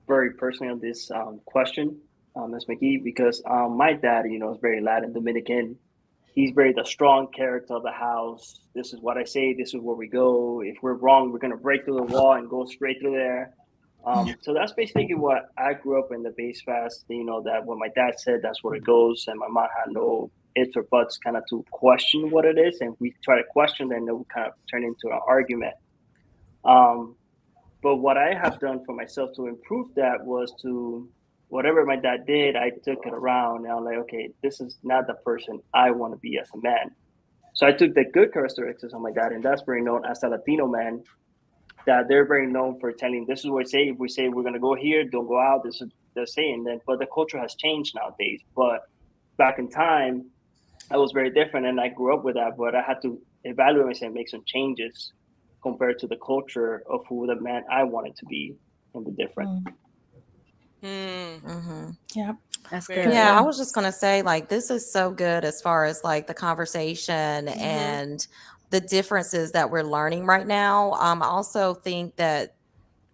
very personally on this question, Ms. McGee, because my dad, is very Latin Dominican. He's very the strong character of the house. This is what I say. This is where we go. If we're wrong, we're gonna break through the wall and go straight through there. So that's basically what I grew up in the base fast. That when my dad said, that's where it goes, and my mom had no ifs or buts, kind of to question what it is. And if we try to question, then it would kind of turn into an argument. But what I have done for myself to improve that was to, whatever my dad did, I took it around and I'm like, okay, this is not the person I want to be as a man. So I took the good characteristics of my dad, and that's very known as the Latino man, that they're very known for telling, this is what I say. If we say we're going to go here, don't go out, this is the saying. But the culture has changed nowadays. But back in time, I was very different, and I grew up with that, but I had to evaluate myself and make some changes compared to the culture of who the man I wanted to be and the different. Yeah, that's Very good. Yeah, I was just gonna say, like, this is so good as far as like the conversation and the differences that we're learning right now. I also think that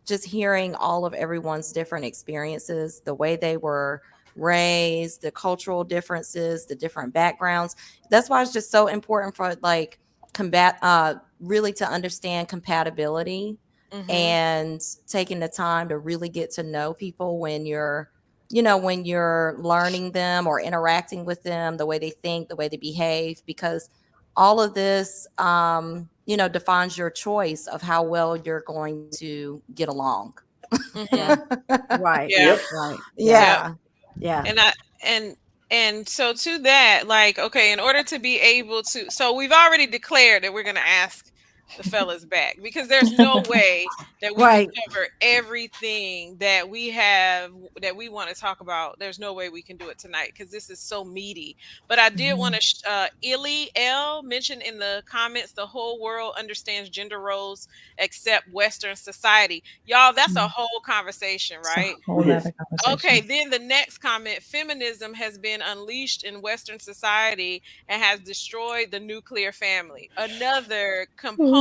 just hearing all of everyone's different experiences, the way they were raised, the cultural differences, the different backgrounds. That's why it's just so important for like really to understand compatibility and taking the time to really get to know people when you're when you're learning them or interacting with them, the way they think, the way they behave, because all of this defines your choice of how well you're going to get along. Right. Yeah. Right. Yeah. Yeah. And so to that, like, okay, in order to be able to, so we've already declared that we're going to ask the fellas back, because there's no way that we Right. can cover everything that we have that we want to talk about. There's no way we can do it tonight because this is so meaty. But I did want to Illy L mentioned in the comments, the whole world understands gender roles except Western society. Y'all, that's a whole conversation, right? It's a whole nother conversation. Okay, then the next comment, feminism has been unleashed in Western society and has destroyed the nuclear family. Another component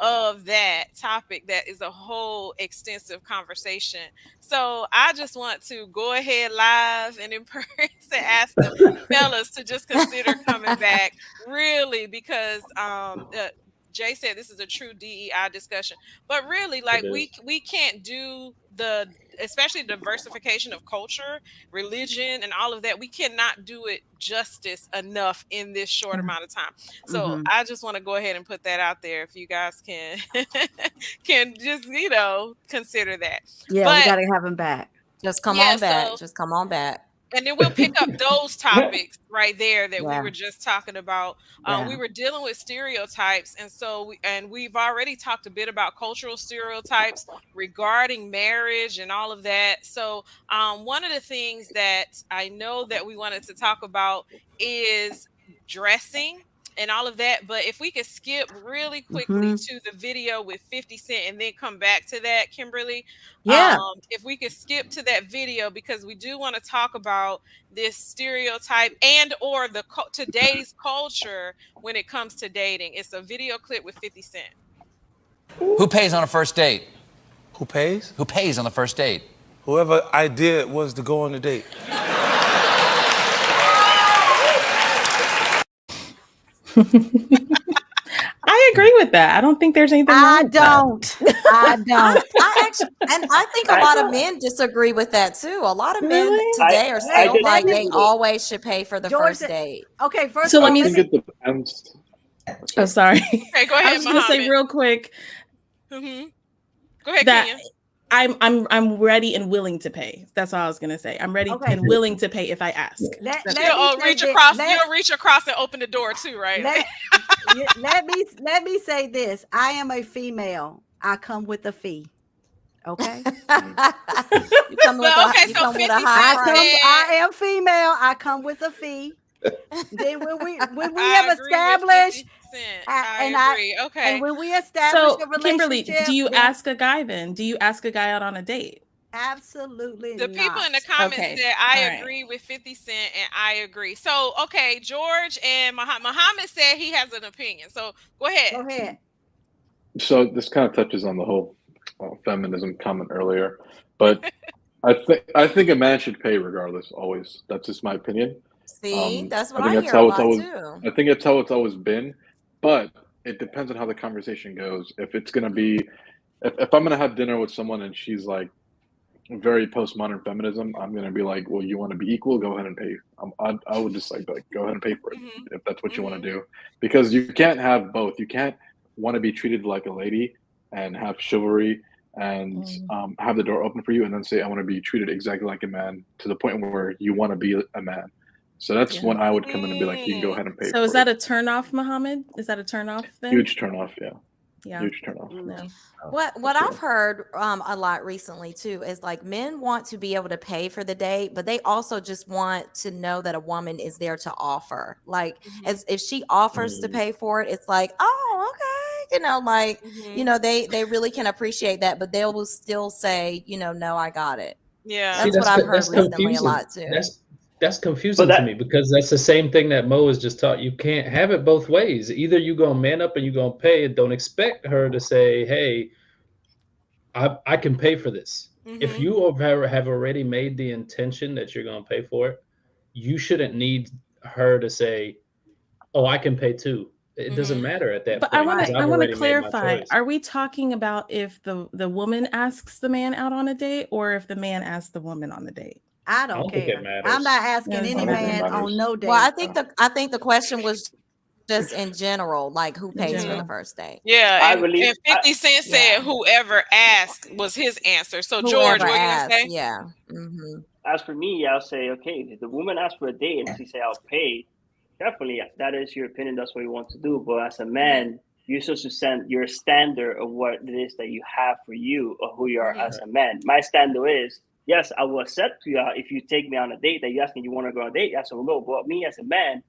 of that topic that is a whole extensive conversation. So I just want to go ahead live and in person ask the fellas to just consider coming back, really, because Jay said this is a true DEI discussion, but really, like, we can't do the, especially diversification of culture, religion, and all of that. We cannot do it justice enough in this short amount of time. So I just want to go ahead and put that out there. If you guys can can just consider that. Yeah, we got to have him back. Just come on back. Just come on back. And then we'll pick up those topics right there that we were just talking about. We were dealing with stereotypes, and so we've already talked a bit about cultural stereotypes regarding marriage and all of that. So one of the things that I know that we wanted to talk about is dressing and all of that. But if we could skip really quickly to the video with 50 Cent and then come back to that, Kimberly. If we could skip to that video, because we do want to talk about this stereotype and or the today's culture when it comes to dating. It's a video clip with 50 Cent. Who pays on a first date? Who pays? Who pays on the first date? Whoever I did was to go on the date. I agree with that. I don't think there's anything wrong I with don't. I don't. I think a lot of men disagree with that too. A lot of men today are still like they always should pay for the first date. Okay, first So of all, let me I think it depends. Oh, sorry. Okay, go ahead. I was going to say real quick Go ahead, that Kenya. I'm ready and willing to pay. That's all I was gonna say. I'm ready Okay. and willing to pay if I ask. Let That's me You'll say reach this. across. You'll reach across and open the door too, right? Let me say this. I am a female. I come with a fee. Okay. You come with Well, a okay. you So come with a 50 high Cent price. I said, am female. I come with a fee. Then when we have I agree with established 50%. and I agree. and Okay. when we establish So, a Kimberly, relationship, do you then ask a guy then? Do you ask a guy out on a date? absolutely The people not. in the comments Okay. said, I All right. agree with 50 Cent, and I agree. So, okay, George and Muhammad said he has an opinion. So, go ahead. Go ahead. So this kind of touches on the whole feminism comment earlier, but I think a man should pay regardless. Always, that's just my opinion. See, that's I what think I that's hear a how it's lot always. too. I think it's how it's always been, but it depends on how the conversation goes. If it's gonna be, if I'm gonna have dinner with someone and she's like very postmodern feminism, I'm gonna be like, well, you want to be equal? Go ahead and pay. I would just like go ahead and pay for it Hmm. if that's what you want Hmm. to do, because you can't have both. You can't want to be treated like a lady and have chivalry and have the door open for you, and then say I want to be treated exactly like a man to the point where you want to be a man. So that's Yeah. when I would come in and be like, you can go ahead and pay So is for it. that a turnoff, Muhammad? Is that a turnoff then? Huge turnoff, yeah. Yeah. Huge turnoff. Yeah. What I've heard a lot recently too is like men want to be able to pay for the date, but they also just want to know that a woman is there to offer. Like as if she offers to pay for it, it's like, oh, okay, like they really can appreciate that, but they will still say, no, I got it. Yeah. See, That's what I've heard that's recently a confusing. lot too. That's But confusing to me because that's the same thing that Mo has just taught. You can't have it both ways. Either you gonna man up and you gonna pay, and don't expect her to say, "Hey, I can pay for this." If Hmm. you have already made the intention that you're gonna pay for it, you shouldn't need her to say, "Oh, I can pay too." It doesn't Hmm. matter at that But I point want because to I've I want to already made my clarify. choice. Are we talking about if the woman asks the man out on a date or if the man asks the woman on the date? I I don't don't think it care. I'm matters. not Yeah, asking it any doesn't I don't think it man matter. on matters. no Well, date. I think the question was just in general, like who In pays for the general. first date. Yeah. I And, believe, and 50 Cent said Yeah. whoever asked was his answer. So, George, Whoever what are you going to asks, say? yeah. Hmm. as for me, I'll say, okay, if the woman asks for a date and she say I'll pay, definitely that is your opinion. That's what you want to do. But as a Hmm. man, you're supposed to send your standard of what it is that you have for you or who you are Hmm. as a man. My standard is yes, I will accept you if you take me on a date that you ask me you want to go on a date. Yes, I will go. But me as a man,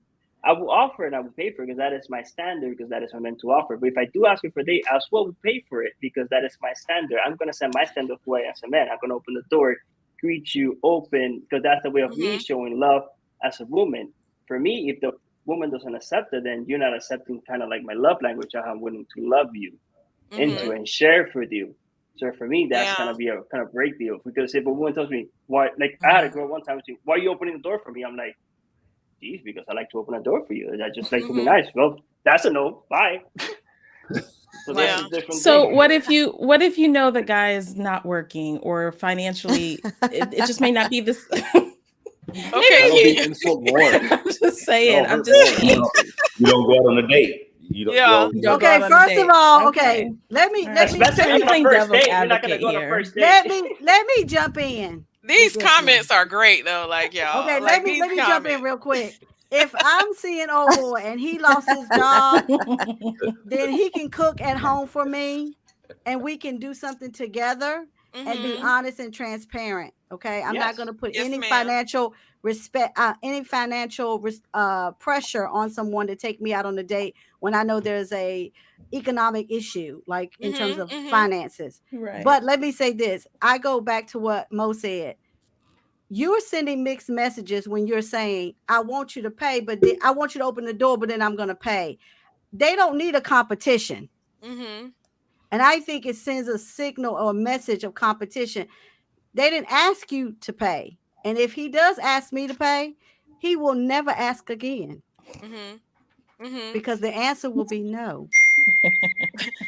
I will offer and I will pay for it because that is my standard because that is what I'm meant to offer. But if I do ask you for a date, I as well will pay for it because that is my standard. I'm gonna set my standard of who I am as a man. I'm gonna open the door, greet you open because that's the way of me Hmm. showing love as a woman. For me, if the woman doesn't accept it, then you're not accepting kind of like my love language. I'm willing to love you into Hmm. and share it with you. So for me, that's Yeah. gonna be a kind of break deal because if a woman tells me why, like I had a girl one time, why are you opening the door for me? I'm like, geez, because I like to open a door for you. I just like to be Hmm. nice. Well, that's a no. Bye. So that's Yeah. a different So thing. what if you know the guy is not working or financially it just may not be this Okay, That'll be Kenya. insult more. I'm just saying. That'll I'm hurt just more. saying. You don't go out on a date. You don't. You Yeah. don't. You You don't don't go Okay, out on a first of date. all, Okay. okay, let me All let right. me Especially I'm on a playing first devil's date. You're not gonna advocate go on a here. first date. let me jump in with These this one. comments are great though. Like Okay, y'all, like these let me jump in comments. real quick. If I'm seeing old boy and he lost his job, then he can cook at home for me and we can do something together and be Hmm. honest and transparent. Okay, I'm not Yes. going to put Yes, ma'am. any financial pressure on someone to take me out on a date when I know there's a economic issue like in terms Hmm. of Hmm. finances. Right. But let me say this, I go back to what Mo said. You're sending mixed messages when you're saying I want you to pay, but I want you to open the door, but then I'm going to pay. They don't need a competition. Hmm. And I think it sends a signal or a message of competition. They didn't ask you to pay. And if he does ask me to pay, he will never ask again Hmm. Hmm. because the answer will be no.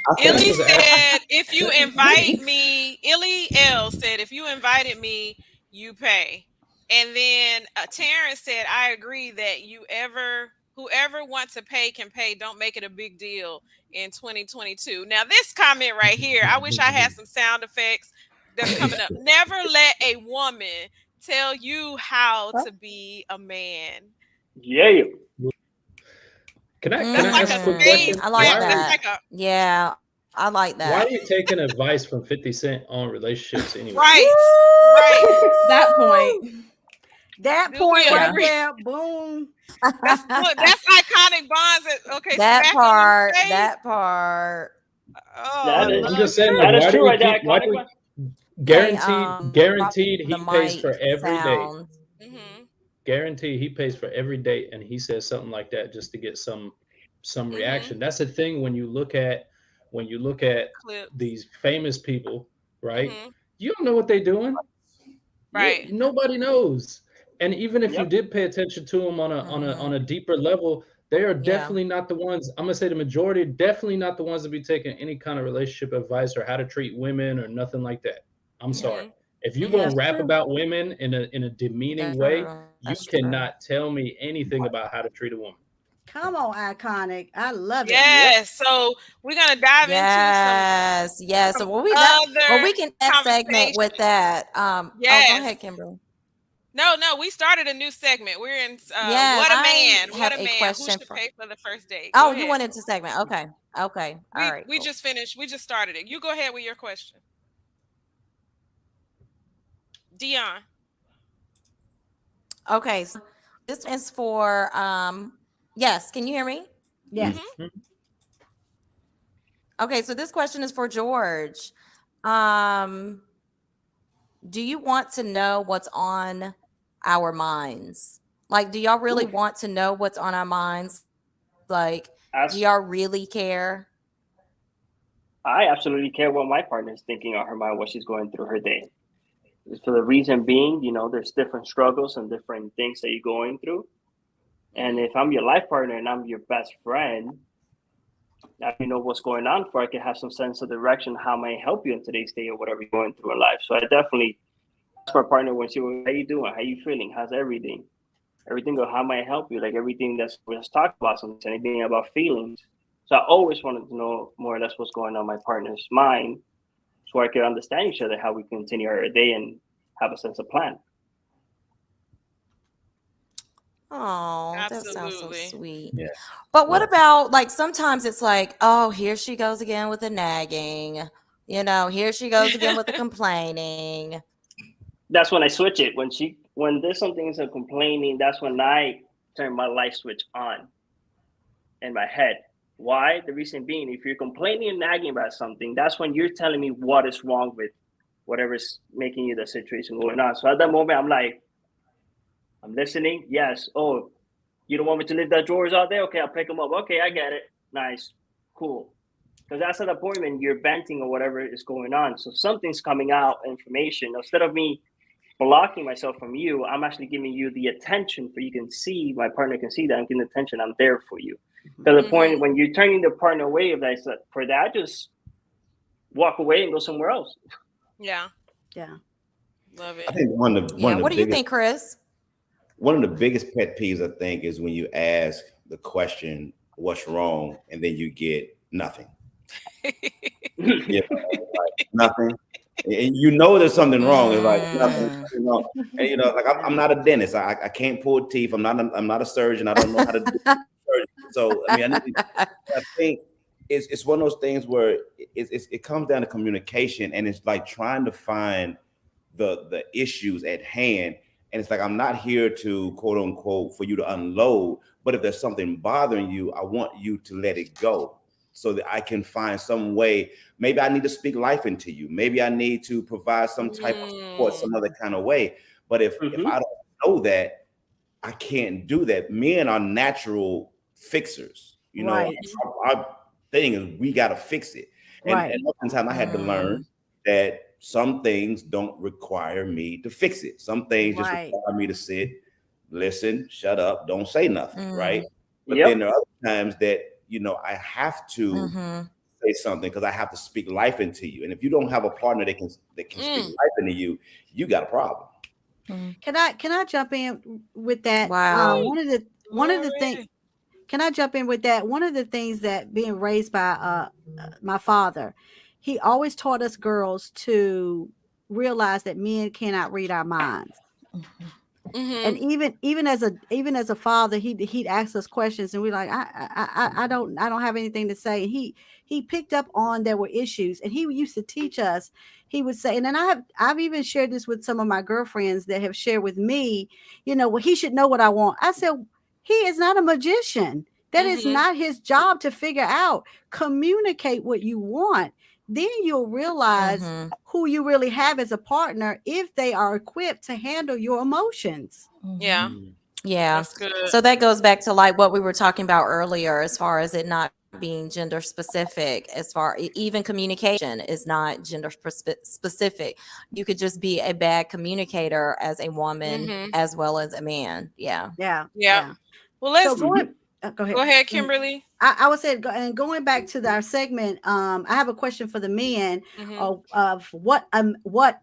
I Can I think Illy just ask? said, if you invite me, Illy L said, if you invited me, you pay. And then Terrence said, I agree that whoever wants to pay can pay. Don't make it a big deal in 2022. Now, this comment right here, I wish I had some sound effects. that's coming up. Never let a woman tell you how to be a man. Yeah. Can That's I like ask a a stage question? I grip. like That's that. like a Yeah, I like Why that. are we taking advice from 50 Cent on relationships anyway? right, right. That point. That Do we point right Yeah. agree? there, boom. That's look. That's iconic bonds. Okay, That smack on them part, face. that part. Oh, I That Yeah, is I'm love just saying, it. like, that is why do true we right there, keep? Why do iconic one. we Hey, drop guaranteed the he pays mic for every date? sound. Mhm, Guaranteed he pays for every date, and he says something like that just to get some mhm. reaction. That's the thing when you look at Clips. these famous people, right? Mhm. You don't know what they're doing. Right. Nobody knows. And even if you Yep. did pay attention to them on a deeper level, they are Yeah, definitely not the ones. I'm gonna say the majority, definitely not the ones to be taking any kind of relationship advice or how to treat women or nothing like that. I'm sorry. Mhm. If you're Mhm. gonna That's rap true. about women in a demeaning that's way, true. you That's true. cannot tell me anything about how to treat a woman. Come on, iconic. I love it. Yep. Yes. So we're gonna dive into Yes, yes. So some when we that well, other we can end segment with conversation. that. Oh, go Yes. ahead, Kimberly. No, no, we started a new segment. We're in Yes, what a I man, what have a a man. Who question should for. pay for the first date? Go Oh, you ahead. went into segment. Okay, okay. All right, We cool. just finished. We just started it. You go ahead with your question, Dion. Okay, so this is for yes, can you hear me? Yes. Mhm. Okay, so this question is for George. Um, do you want to know what's on our minds? Like, do y'all really Oof. want to know what's on our minds? Like, do y'all As really care? I absolutely care what my partner is thinking on her mind, what she's going through her day. For the reason being, there's different struggles and different things that you're going through. And Mhm. if I'm your life partner and I'm your best friend, now you know what's going on for I can have some sense of direction, how may I help you in today's day or whatever you're going through in life. So I definitely ask my partner when she was, how you doing? How you feeling? How's everything? Everything go, how may I help you? Like everything that's we just talked about, something, anything about feelings. So I always wanted to know more or less what's going on in my partner's mind so I can understand each other, how we continue our day and have a sense of plan. Oh, that sounds so Absolutely. sweet. Yeah. But what Yeah. about like sometimes it's like, oh, here she goes again with the nagging. Here she goes again with the complaining. That's when I switch it. When there's something is complaining, that's when I turn my light switch on in my head. Why? The reason being, if you're complaining and nagging about something, that's when you're telling me what is wrong with whatever's making you the situation going on. So at that moment, I'm like, I'm listening. Yes. Oh, you don't want me to leave the drawers out there? Okay, I'll pick them up. Okay, I get it. Nice. Cool. Because that's at the point when you're venting or whatever is going on. So something's coming out, information. Instead of me blocking myself from you, I'm actually giving you the attention for you can see, my partner can see that I'm giving attention, I'm there for you. To the point Mhm. when you're turning the partner away of that, for that, just walk away and go somewhere else. Yeah. Yeah. Love I it. think Yeah. What do you think, Chris? one of the biggest pet peeves I think is when you ask the question, "What's wrong?" and then you get nothing. You know, like nothing, and you know there's something wrong. It's like nothing, Mm, and like I'm not a dentist. I can't pull teeth. I'm not a surgeon. I don't know how to do surgery. So I mean, I think it's one of those things where it comes down to communication, and it's like trying to find the issues at hand. And it's like I'm not here to quote unquote for you to unload, but if there's something bothering you, I want you to let it go so that I can find some way. Maybe I need to speak life into you. Maybe I need to provide some type of support Mm. some other kind of way. But if I Mm-hmm. don't know that, I can't do that. Men are natural fixers. Right. Our thing is we got to fix it. And Right. oftentimes I had to learn mm, that some things don't require me to fix it. Some things just Right. require me to sit, listen, shut up, don't say nothing, right? mm, But then Yep. there are other times that I have to mm-hmm. say something because I have to speak life into you. And if you don't have a partner that can speak Mm. life into you, you got a problem. Mm. Can I jump in with that? Wow. One of the things. Glory. Can I jump in with that? One of the things that being raised by my father, he always taught us girls to realize that men cannot read our minds. And Mhm. even as a father, he'd ask us questions, and we're like, I don't have anything to say. And he picked up on there were issues, and he used to teach us. He would say, and then I've even shared this with some of my girlfriends that have shared with me. Well, he should know what I want. I said, he is not a magician. That is Mhm. not his job to figure out. Communicate what you want. Then you'll realize who you really have as a partner if they are equipped to handle your emotions. Yeah. Yeah. That's good. So that goes back to like what we were talking about earlier, as far as it not being gender specific, as far even communication is not gender specific. You could just be a bad communicator as a woman Mhm. as well as a man. Yeah. Yeah, Yep. yeah. Well, So let's go ahead. go ahead, Mhm. Kimberly. I would say, and going back to our segment, I have a question for the men Mhm. of what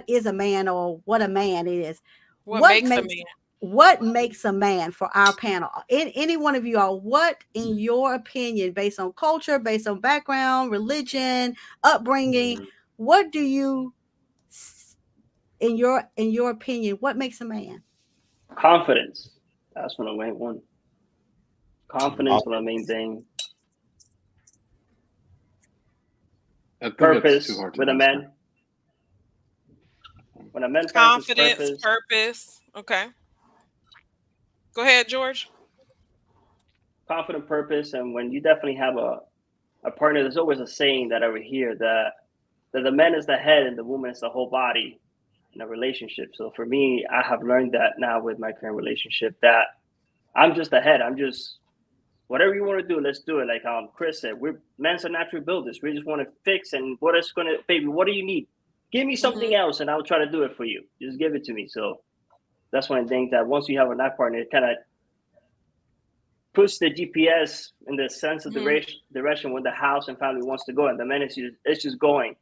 is a man, or what a man is. What What makes a makes man? what makes a man for our panel? Any one of you all, what in your opinion, based on culture, based on background, religion, upbringing, what do you in your opinion, what makes a man? Confidence. That's one of the main one. Confidence is the main thing. I think that's too Purpose hard to with a answer. man. When a man finds his Confidence, purpose, purpose. Okay. Go ahead, George. confident purpose, and when you definitely have a partner, there's always a saying that over here that the man is the head and the woman is the whole body in a relationship. So for me, I have learned that now with my current relationship, that I'm just the head. I'm just whatever you want to do, let's do it. Like Chris said, we're men's are natural builders. We just want to fix, and what is going to, baby, what do you need? Give me something Mhm. else and I'll try to do it for you. Just give it to me. So that's one thing that once you have a life partner, it kind of puts the GPS in the sense of Mhm. direction where the house and family wants to go, and the man is it's just going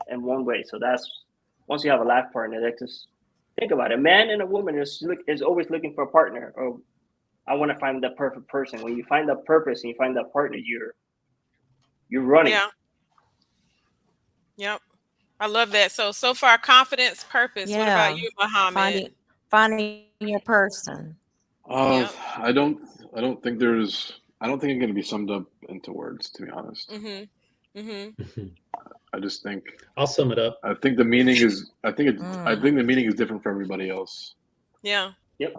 in one way. So that's once you have a life partner, that just think about it. A man and a woman is always looking for a partner. Or I want to find the perfect person. When you find that purpose and you find that partner, you're running. Yeah. Yep. I love that. So far, confidence, purpose. What about Yeah. you, Muhammad? Finding your person. Uh, Yep. I don't. I don't think there's. I don't think it can be summed up into words. To be honest, Mhm. Mhm. I just think. I'll sum it up. I think the meaning is. I think it. I Mm. think the meaning is different for everybody else. Yeah. Yep.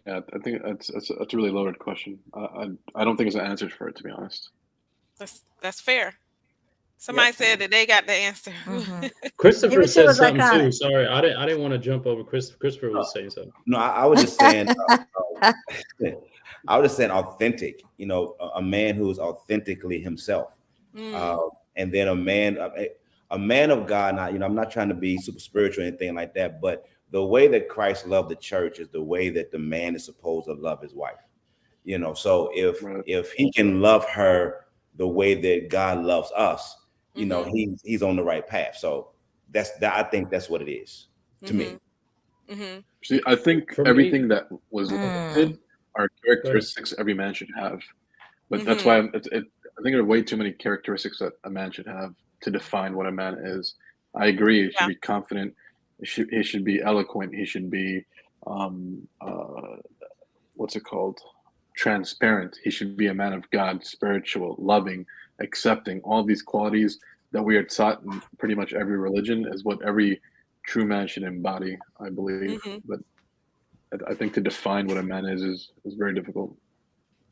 Yeah, I think that's a really loaded question. I don't think it's an answer for it, to be honest. That's fair. Yep. Somebody said that they got the answer. Mm-hmm. Give Christopher it to said us something too. iconic. Sorry, I didn't want to jump over Chris. Christopher No, was saying something. no, I was just saying. I was just saying authentic. A man who is authentically himself, uh, Mm. and then a man of God. Now, I'm not trying to be super spiritual or anything like that, but the way that Christ loved the church is the way that the man is supposed to love his wife. So if Right. if he can love her the way that God loves us, Mhm. he's on the right path. So that's that. I think that's what it is to me. Mhm. Mhm. See, I think For me, everything that was Mm. listed are go ahead. characteristics every man should have. But that's why Mhm. I think there are way too many characteristics that a man should have to define what a man is. I agree. He should Yeah. be confident. He should be eloquent. He should be um, uh, what's it called? Transparent. He should be a man of God, spiritual, loving, accepting. All these qualities that we are taught in pretty much every religion is what every true man should embody, I believe. Mhm. But I think to define what a man is very difficult.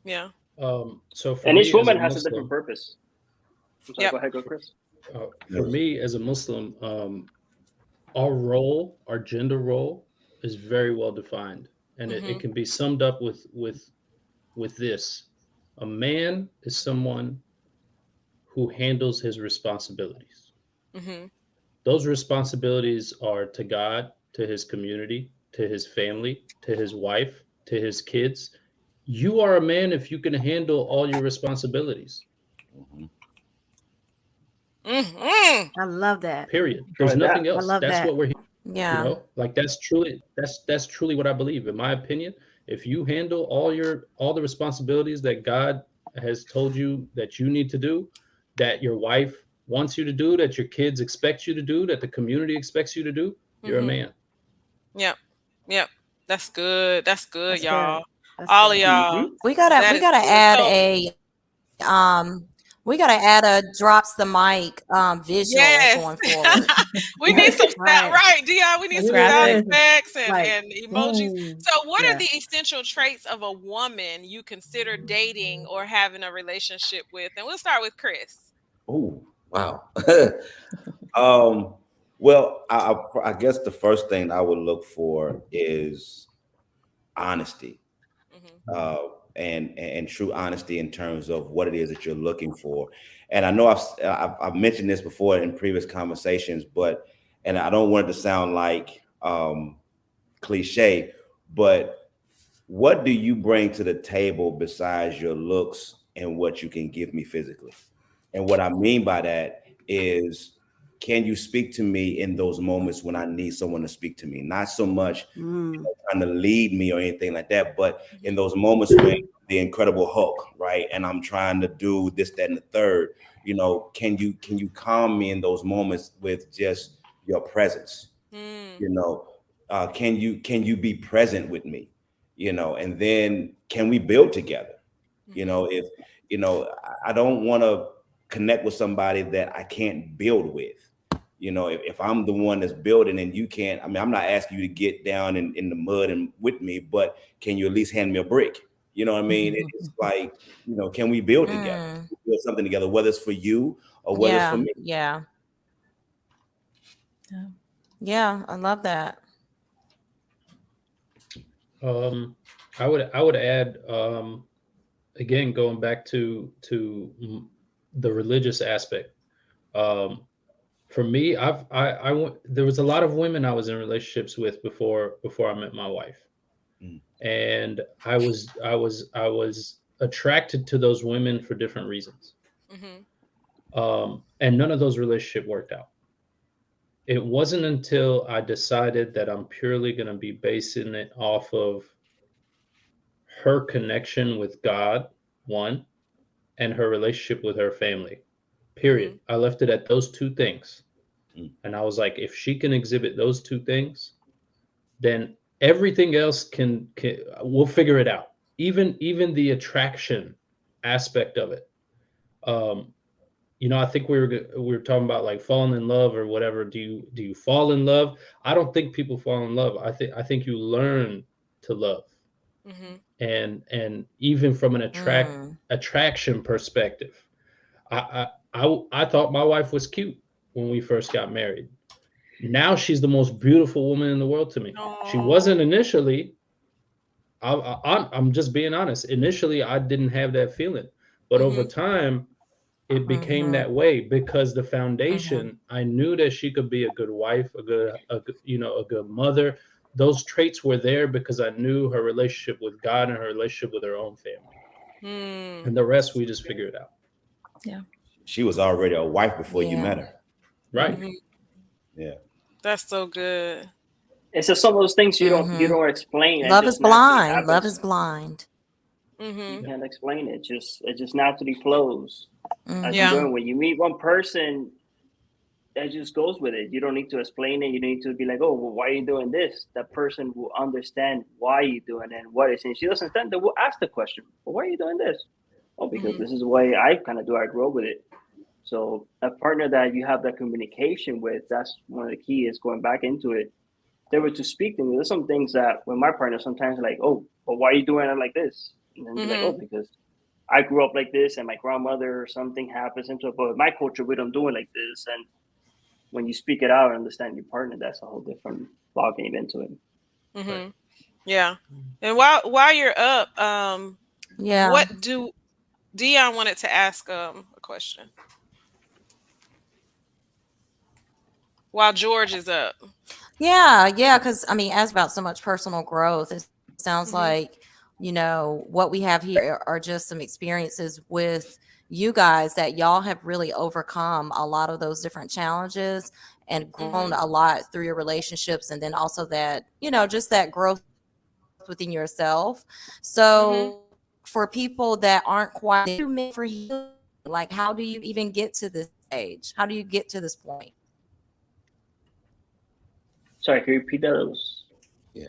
Yeah. So for And each me as a woman has a different Muslim, purpose. I'm sorry. Yep. Go ahead, go for, Chris. for me as a Muslim, our gender role, is very well defined, and it Mhm. can be summed up with this: a man is someone who handles his responsibilities. Mhm. Those responsibilities are to God, to his community, to his family, to his wife, to his kids. You are a man if you can handle all your responsibilities. Mhm. Mhm. I love that. Period. Try There's that. nothing I else. love That's that. what we're here. Yeah. Like that's truly what I believe. In my opinion, if you handle all the responsibilities that God has told you that you need to do, that your wife wants you to do, that your kids expect you to do, that the community expects you to do, you're a man. Yep. Yep. That's good. That's good, That's good. y'all. That's All of good. y'all. That We is gotta good. add So a drops the mic visual yes. going forward. We need some Right. right, Dion. We need some sound Graphic. effects Like, and emojis. boom. So what are Yeah. the essential traits of a woman you consider dating or having a relationship with? And we'll start with Chris. Oh, wow. Well, I guess the first thing I would look for is honesty, Mm-hmm. uh, and true honesty in terms of what it is that you're looking for. And I know I've mentioned this before in previous conversations, but and I don't want it to sound like cliche, but what do you bring to the table besides your looks and what you can give me physically? And what I mean by that is, can you speak to me in those moments when I need someone to speak to me? Not so much Mm. trying to lead me or anything like that, but in Mm-hmm. those moments when the Incredible Hulk, right, and I'm trying to do this, that, and the third, can you calm me in those moments with just your presence? Mm. Can you be present with me? And then can we build together? Mm-hmm. If I don't want to connect with somebody that I can't build with. If I'm the one that's building and you can't, I mean, I'm not asking you to get down in the mud and with me, but can you at least hand me a brick? You know what I mean? It's like, can we build together? Mm, Build something together, whether it's for you or whether it's for yeah, me. yeah, Yeah. yeah. I love that. I would add, again, going back the religious aspect. Um, for me, there was a lot of women I was in relationships with before I met my wife, Mm, and I was attracted to those women for different reasons, Mm-hmm. and none of those relationships worked out. It wasn't until I decided that I'm purely going to be basing it off of her connection with God, one, and her relationship with her family. Mm-hmm. Period. I left it at those two things. mm, And I was like, if she can exhibit those two things, then everything else can we'll figure it out. Even the attraction aspect of it. Um, I think we were talking about like falling in love or whatever. Do you fall in love? I don't think people fall in love. I think you learn to love. Mm-hmm. And even from an Mm, attraction perspective, I thought my wife was cute when we first got married. Now she's the most beautiful woman in the world to me. She Oh. wasn't initially. I'm just being honest. Initially, I didn't have that feeling, but over Mm-hmm. time, it became mm-hmm, that way because the mm-hmm, foundation. I knew that she could be a good wife, a good mother. Those traits were there because I knew her relationship with God and her relationship with her own family, Mm. and the rest we just figure it out. Yeah. she was already a wife before you yeah. met her. Right. Mm-hmm. Yeah. That's so good. It's just some of those things you Mm-hmm. don't explain, and Love is just naturally blind. Love is happens. blind. You Mm-hmm. Yeah. can't explain it. It just naturally flows as you're Yeah. Mm-hmm. going. When you meet one person, that just goes with it. You don't need to explain it. You don't need to be like, oh, well, why are you doing this? That person will understand why you're doing it and what it's. And she doesn't understand. They will ask the question, well, why are you doing this? Oh, because Mm-hmm. this is the way I kind of do. I grow with it. So a partner that you have that communication with, that's one of the key is going back into it. They were to speak to me. There's some things that when my partner sometimes like, oh, but why are you doing it like this? And then be like, oh, Mm-hmm. because I grew up like this and my grandmother or something happens into it. But my culture, we don't do it like this. And when you speak it out and understand your partner, that's a whole different ballgame into it. Right. Mm-hmm. Yeah. And while you're up, Yeah. what do Dion wanted to ask a question while George is up. Yeah, yeah, because I mean, as about so much personal growth, it sounds Mm-hmm. like, what we have here are just some experiences with you guys that y'all have really overcome a lot of those different challenges and grown Mm-hmm. a lot through your relationships. And then also that, just that growth within yourself. So Mm-hmm. for people that aren't quite there, for healing, like how do you even get to this stage? How do you get to this point? Sorry, can you repeat that? It was... Yeah.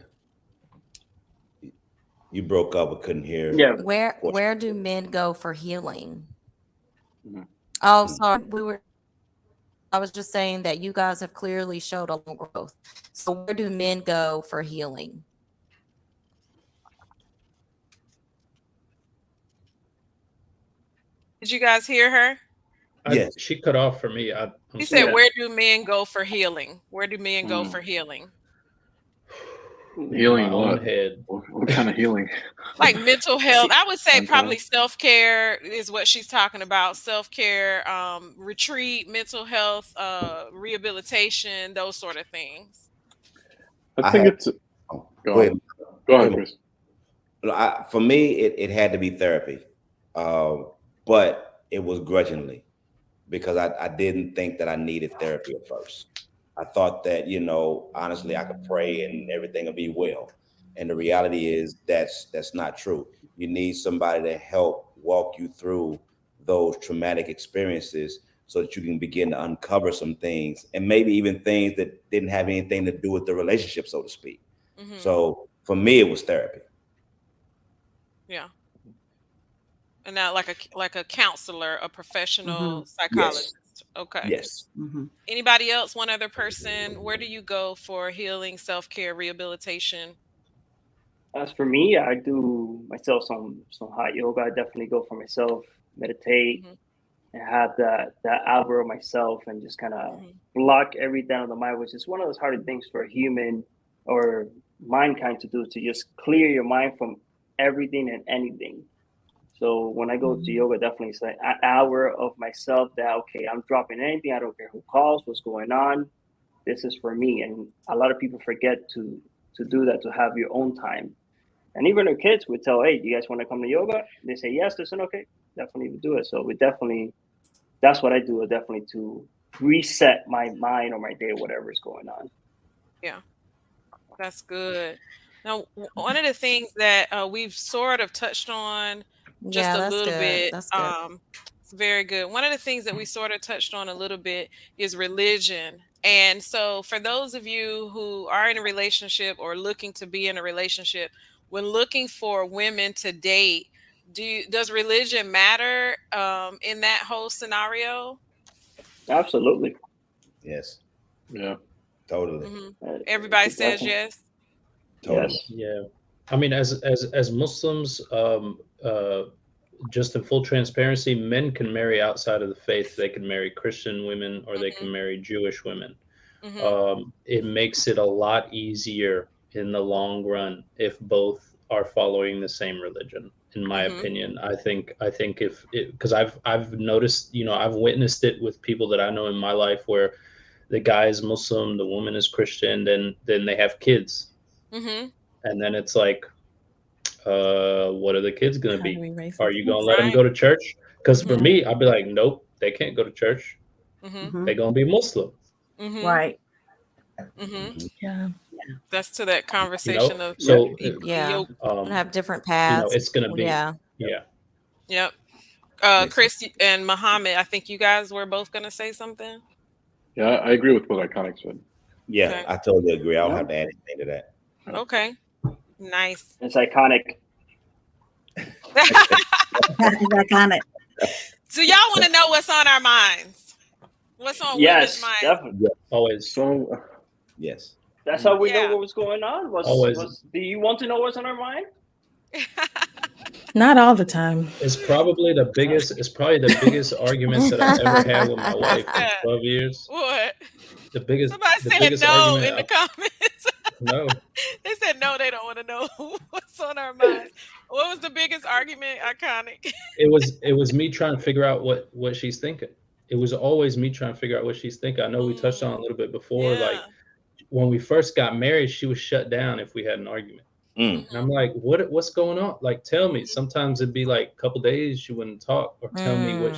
You broke up. I couldn't hear. Yeah. Where do men go for healing? Mhm. Oh, sorry. I was just saying that you guys have clearly showed a lot of growth. So where do men go for healing? Did you guys hear her? Yes. She cut off for me. I'm He said, sorry. "Where do men go for healing? Where do men go for healing?" Healing My what? own head. What kind of healing? Like mental health. I would say Mental probably health. self-care is what she's talking about. Self-care, retreat, mental health, rehabilitation, those sort of things. I think it's. Oh, Go ahead. Go ahead, Chris. For me, it had to be therapy, but it was grudgingly because I didn't think that I needed therapy at first. I thought that, honestly, I could pray and everything will be well. And the reality is that's not true. You need somebody to help walk you through those traumatic experiences so that you can begin to uncover some things and maybe even things that didn't have anything to do with the relationship, so to speak. Mm-hmm. So for me, it was therapy. Yeah. And now like a counselor, a professional psychologist. Yes. Okay. Yes. Anybody else? One other person? Where do you go for healing, self-care, rehabilitation? As for me, I do myself some hot yoga. I definitely go for myself, meditate, Mm-hmm. and have that hour of myself, and just kind of Mm-hmm. block everything out of the mind, which is one of those harder things for a human or mankind to do, to just clear your mind from everything and anything. So when I go to yoga, definitely it's like an hour of myself that, okay, I'm dropping anything. I don't care who calls, what's going on. This is for me. And a lot of people forget to do that, to have your own time. And even our kids would tell, hey, do you guys want to come to yoga? They say yes. They said, okay, definitely do it. So we definitely, that's what I do, definitely to reset my mind or my day, whatever is going on. Yeah. That's good. Now, one of the things that we've sort of touched on just Yeah, a that's little good. bit, That's good. it's very good. One of the things that we sort of touched on a little bit is religion. And so, for those of you who are in a relationship or looking to be in a relationship, when looking for women to date, does religion matter in that whole scenario? Absolutely. Yes. Yeah. Totally. Everybody It's says definitely, yes. Totally. yes. Yeah. I mean, as Muslims, just in full transparency, men can marry outside of the faith. They can marry Christian women or they can marry Jewish women. Mm-hmm. It makes it a lot easier in the long run if both are following the same religion, in my Mm-hmm. opinion. I think if it, because I've noticed, I've witnessed it with people that I know in my life where the guy is Muslim, the woman is Christian, then they have kids. Mm-hmm. And then it's like, what are the kids going to How do be? we raise Are those you kids? going to let them Right. go to church? Because for Mm-hmm. me, I'd be like, nope, they can't go to church. Mm-hmm. They're going to be Muslim, Mm-hmm. Right. Mm-hmm. Yeah. That's to that conversation of Yeah. So, Yeah. And um, have different paths. it's going to be, Yeah. yeah. yep. Listen. Chris and Muhammad, I think you guys were both gonna say something. Yeah, I agree with what Iconic said. Yeah, Okay. I totally agree. I don't Yeah. have to add anything to that. Okay. Nice. It's iconic. Back on it. So y'all want to know what's on our minds? What's on women's Yes, minds? definitely. Always. So, Yes. That's how we know Yeah. what was going on. Always. Do you want to know what's on our mind? Not all the time. It's probably the biggest argument that I've ever had with my wife in that? 12 years. What? The biggest Somebody the said biggest no argument in the comments. no. They said no, they don't want to know what's on our minds. What was the biggest argument? Iconic. It was me trying to figure out what she's thinking. It was always me trying to figure out what she's thinking. I know we touched on it a little bit before. Like Yeah. when we first got married, she was shut down if we had an argument. Mm. And I'm like, what's going on? Like, tell me. Sometimes it'd be like a couple days she wouldn't talk or tell me what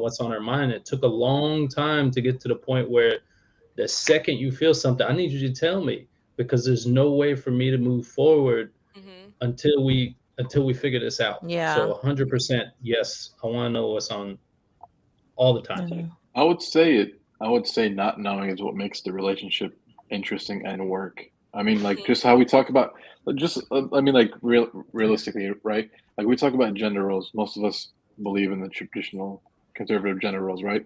what's on her mind. It took a long time to get to the point where the second you feel something, I need you to tell me because there's no way for me to move forward Mm-hmm. until we figure this out. Yeah. So 100% yes, I want to know what's on all the time. I would say not knowing is what makes the relationship interesting and work. I mean, like just how we talk about, just I mean, like realistically, right? Like we talk about gender roles. Most of us believe in the traditional conservative gender roles, right?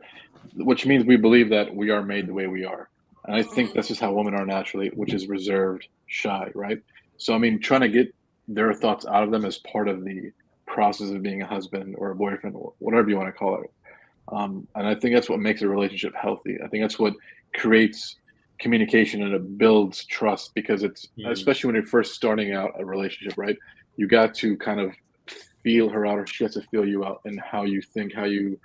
Which means we believe that we are made the way we are, and I think that's just how women are naturally, which is reserved, shy, right? So I mean, trying to get their thoughts out of them as part of the process of being a husband or a boyfriend, or whatever you want to call it. And I think that's what makes a relationship healthy. I think that's what creates communication and it builds trust because it's especially when you're first starting out a relationship, right? You got to kind of feel her out, or she has to feel you out, and how you think, how you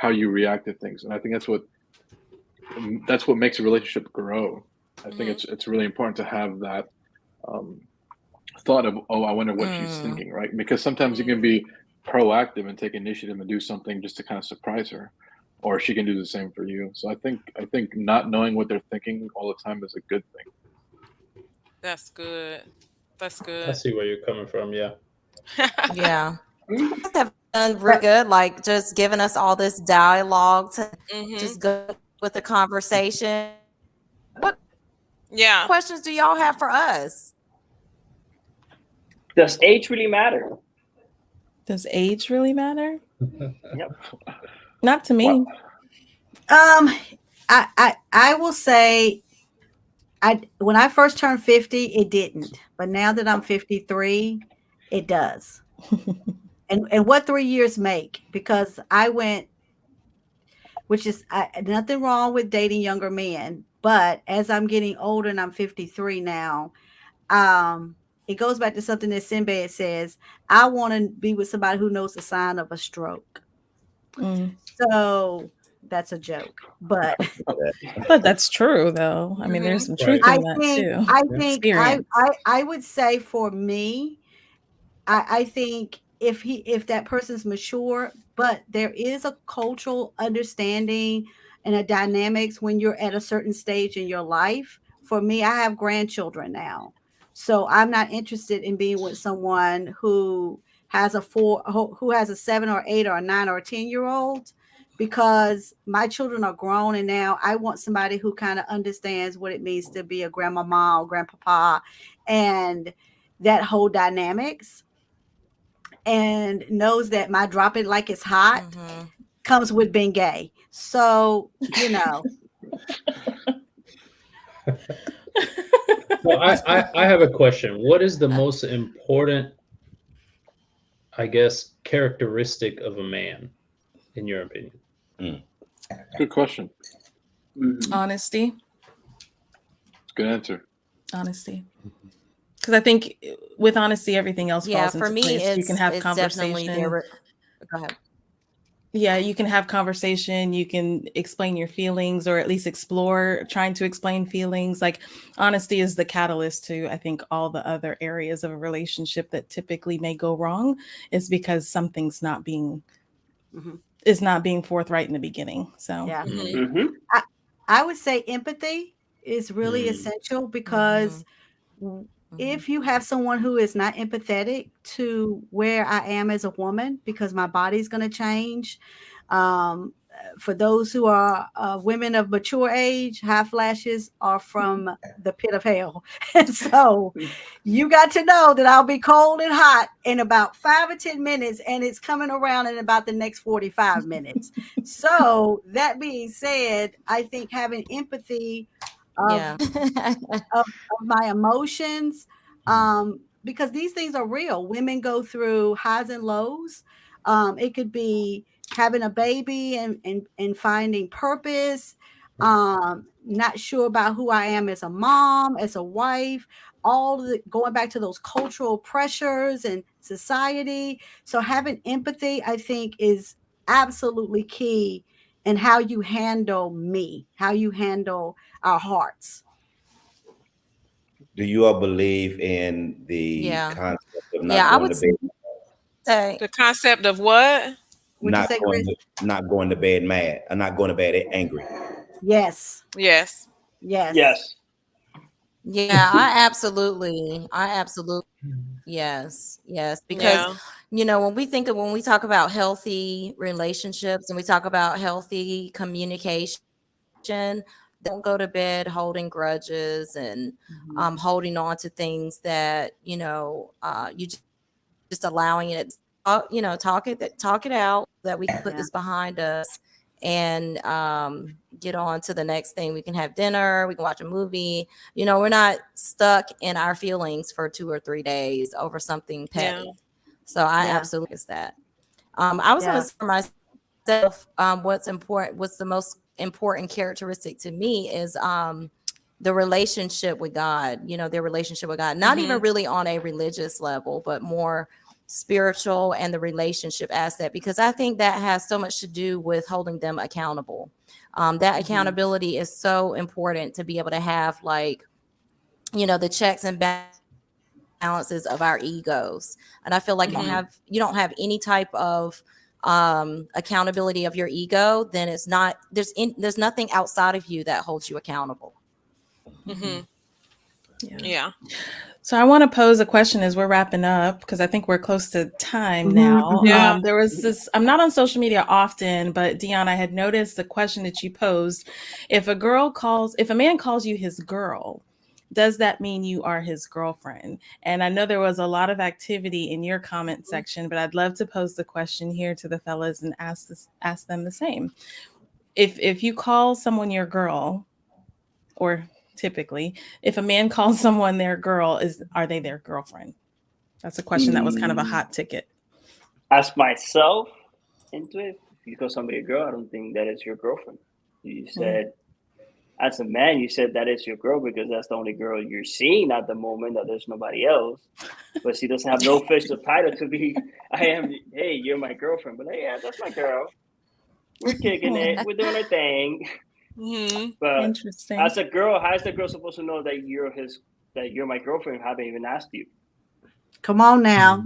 react to things. And I think that's what makes a relationship grow. I think it's really important to have that um, thought of, oh, I wonder what she's thinking, right? Because sometimes you can be proactive and take initiative and do something just to kind of surprise her, or she can do the same for you. So I think not knowing what they're thinking all the time is a good thing. That's good. That's I good. see where you're coming from. Yeah. Yeah. You guys have done really good, like just giving us all this dialogue to just go with the conversation. What Yeah. questions do y'all have for us? Does age really matter? Does age really matter? Yep. Not to me. I will say when I first turned 50, it didn't. But now that I'm 53, it does. and what 3 years make? Because I went, which is nothing wrong with dating younger men, but as I'm getting older and I'm 53 now, it goes back to something that Sinbad says. I want to be with somebody who knows the sign of a stroke. So that's a joke, but that's true though. I mean, there's some truth in that too. I would say for me, I think if that person's mature, but there is a cultural understanding and a dynamics when you're at a certain stage in your life. For me, I have grandchildren now, so I'm not interested in being with someone who has who has a 7 or 8 or a 9 or a 10-year-old, because my children are grown, and now I want somebody who kind of understands what it means to be a grandmama or grandpapa and that whole dynamics, and knows that my drop it like it's hot comes with being gay. So, you know. So I have a question. What is the most important, I guess, characteristic of a man, in your opinion? Good question. Honesty. Good answer. Honesty. Because I think with honesty, everything else falls into place. You can have conversation. Go ahead. Yeah, you can have conversation. You can explain your feelings, or at least explore trying to explain feelings. Like honesty is the catalyst to, I think, all the other areas of a relationship that typically may go wrong, is because something's not being is not being forthright in the beginning. So yeah, I would say empathy is really essential, because if you have someone who is not empathetic to where I am as a woman, because my body's going to change. For those who are women of mature age, high flashes are from the pit of hell. And so you got to know that I'll be cold and hot in about 5 or 10 minutes, and it's coming around in about the next 45 minutes. So that being said, I think having empathy of my emotions, because these things are real. Women go through highs and lows. It could be having a baby and finding purpose, not sure about who I am as a mom, as a wife, going back to those cultural pressures and society. So having empathy, I think, is absolutely key in how you handle me, how you handle our hearts. Do you all believe in the concept of not I going would to bed? say the concept of what? Not going to bed mad, or not going to bed angry. Yes. Yes. Yes. Yes. Yeah, I absolutely. Yes. Because, when we talk about healthy relationships and we talk about healthy communication, don't go to bed holding grudges and Mhm. holding on to things that you just allowing it. Talk it out so that we can put this Yeah. behind us and get on to the next thing. We can have dinner. We can watch a movie. We're not stuck in our feelings for 2 or 3 days over something Yeah. petty. So I Yeah. absolutely is that. I was going to Yeah. say for myself, what's the most important characteristic to me is the relationship with God, their relationship with God, not even Mhm. really on a religious level, but more spiritual and the relationship aspect, because I think that has so much to do with holding them accountable. That Mhm. accountability is so important to be able to have, like, the checks and balances of our egos. And I feel like Mhm. you don't have any type of accountability of your ego, then it's not there's nothing outside of you that holds you accountable. Mhm. Yeah. Yeah. So I want to pose a question as we're wrapping up because I think we're close to time Mhm. now. Mhm. Yeah. There was this. I'm not on social media often, but Dion, I had noticed the question that you posed: if a man calls you his girl, does that mean you are his girlfriend? And I know there was a lot of activity in your comment section, but I'd love to pose the question here to the fellas and ask them the same. If you call someone your girl, or typically, if a man calls someone their girl, are they their girlfriend? That's a question that was kind of a Mm, hot ticket. as myself into it, if you call somebody a girl, I don't think that is your girlfriend. You Mm. said, as a man, you said that is your girl because that's the only girl you're seeing at the moment, that there's nobody else. But she doesn't have no official title to be, hey, you're my girlfriend. But hey, yeah, that's my girl. We're kicking it. Hmm. We're doing our thing. Mhm. But Interesting. as a girl, how is the girl supposed to know that you're my girlfriend? I haven't even asked you. Come on now.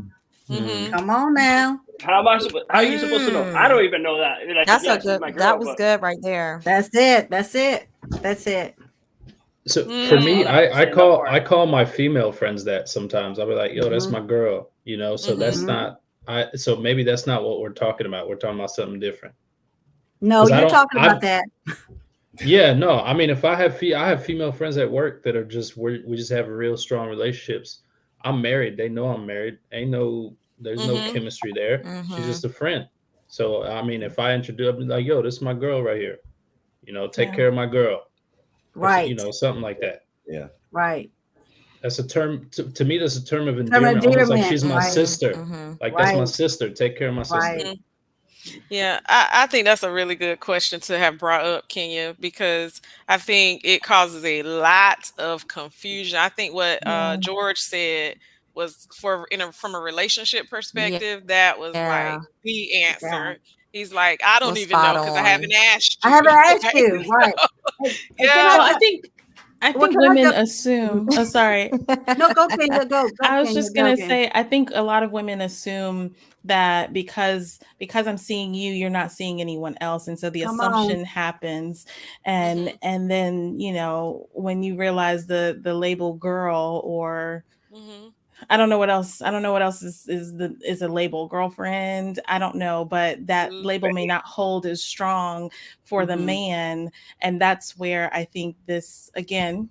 Mhm. Come on now. How am I supposed? How are you supposed to know? I Mm, don't even know that. You're like, that's yeah, a she's good. my That girl, was but good right there. That's it. That's it. That's it. So for that's me, all I Mm. have to I say in that I part. call my female friends that sometimes. I'll be like, "Yo, that's Mhm. my girl," So Mhm. that's Mhm. not. So maybe that's not what we're talking about. We're talking about something different. No, Because I you're don't. talking about that. Yeah, no. I mean, if I have female friends at work that are just we just have real strong relationships. I'm married. They know I'm married. There's no Mhm. chemistry there. She's Mm-hmm. just a friend. So I mean, if I introduce, I'll be like, "Yo, this is my girl right here. Take Yeah. care of my girl," or Right. something like that. Yeah. Right. That's a term to me. That's a term of Term of endearment, almost like endearment. she's my Right. Mm-hmm. sister. Mm-hmm. Like that's my Right. sister. Take care of my sister. Right. Mhm. Yeah, I think that's a really good question to have brought up, Kenya, because I think it causes a lot of confusion. I think what Yeah. George said was from a relationship perspective, that was Yeah. like the Yeah. answer. He's like, I Was don't even spot know because I on. haven't asked I you. haven't asked Right? you. Right. And can I Yeah. Well, jump? I Well, think can I women jump? assume. Oh, sorry. No, go Kenya. Go. Go I was Kenya. just Go gonna Kenya. say, I think a lot of women assume that because I'm seeing you, you're not seeing anyone else, and so the Come on. assumption happens, Mhm. and then when you realize the label girl, or Mhm. I don't know what else. I don't know what else is a label, girlfriend. I don't know, but that label may not hold as strong for the Mm-hmm. man, and that's where I think this again,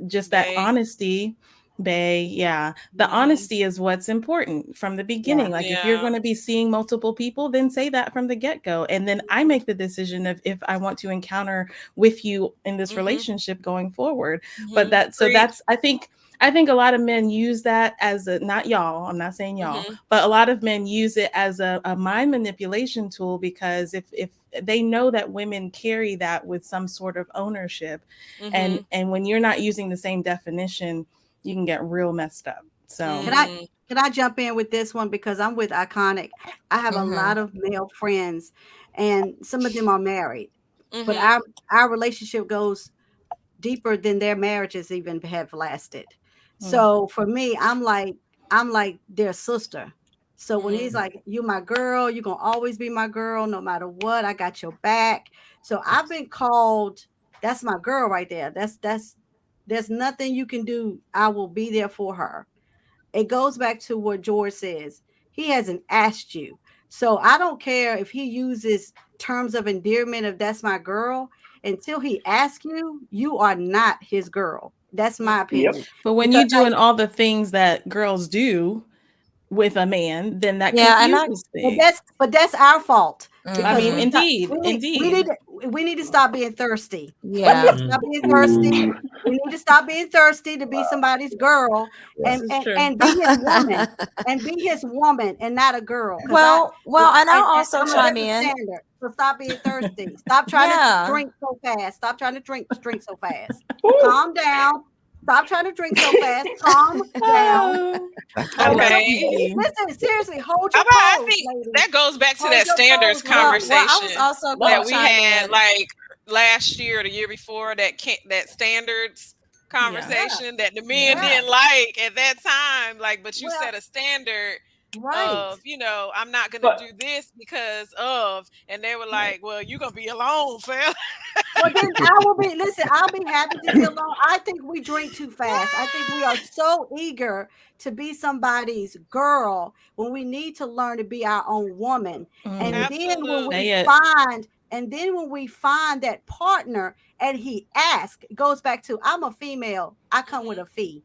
just that Bay. honesty, Bay. Yeah, the Mhm. honesty is what's important from the Yeah. beginning. Like if you're Yeah. going to be seeing multiple people, then say that from the get go, and then I Mhm. make the decision of if I want to encounter with you in this Mhm. relationship going forward. But Mhm. that's Preach. I think a lot of men use that as a, not y'all, I'm not saying y'all, Mhm. but a lot of men use it as a mind manipulation tool, because if they know that women carry that with some sort of ownership, and Mhm. when you're not using the same definition, you can get real messed up. So Can I Mm. can I jump in with this one because I'm with Iconic. I have a Mm-hmm. lot of male friends, and some of them are married, but Mhm. our relationship goes deeper than their marriages even have lasted. mm, So for me, I'm like their sister. So when Mhm. he's like, "You my girl, you're gonna always be my girl, no matter what. I got your back." So I've been called. That's my girl right there. That's there's nothing you can do. I will be there for her. It goes back to what George says. He hasn't asked you. So I don't care if he uses terms of endearment of that's my girl. Until he asks you, you are not his girl. That's my Yep. opinion. But when Because you doing all the things that girls do with a man, then that Yeah, and I confuses things. but that's our fault I because mean, mhm. indeed, we indeed. need we need to stop being thirsty. We need Yeah. to stop being thirsty. Ooh. We need to stop being thirsty to be somebody's girl This is true. and be his woman and be his woman and not a girl. Because Well, and I'll and also I'm gonna set chime the in. standard. So stop being thirsty. Stop trying to Yeah. drink so fast. Stop trying to drink so fast. Ooh. Calm down. Stop trying to drink so fast. Calm down. Oh, Hold your Okay. listen, seriously, hold How your about I pose, think ladies. that goes back to Hold that your standards pose, ladies. Well, I was conversation also that gonna No. we chime had in. like last year or the year before, that standards yeah. Yeah, conversation that the men Yeah. didn't like at that time, like, but you well, set a standard right. of, I'm not gonna But do this because of, and they were Right. like, well, you're gonna be alone, fam. Well, then I will be, listen, I'll be happy to be alone. I think we drink too fast. I think we are so eager to be somebody's girl when we need to learn to be our own woman. And Mm. then when we Say it. find that partner and he asks, it goes back to I'm a female, I come with Hmm. a fee.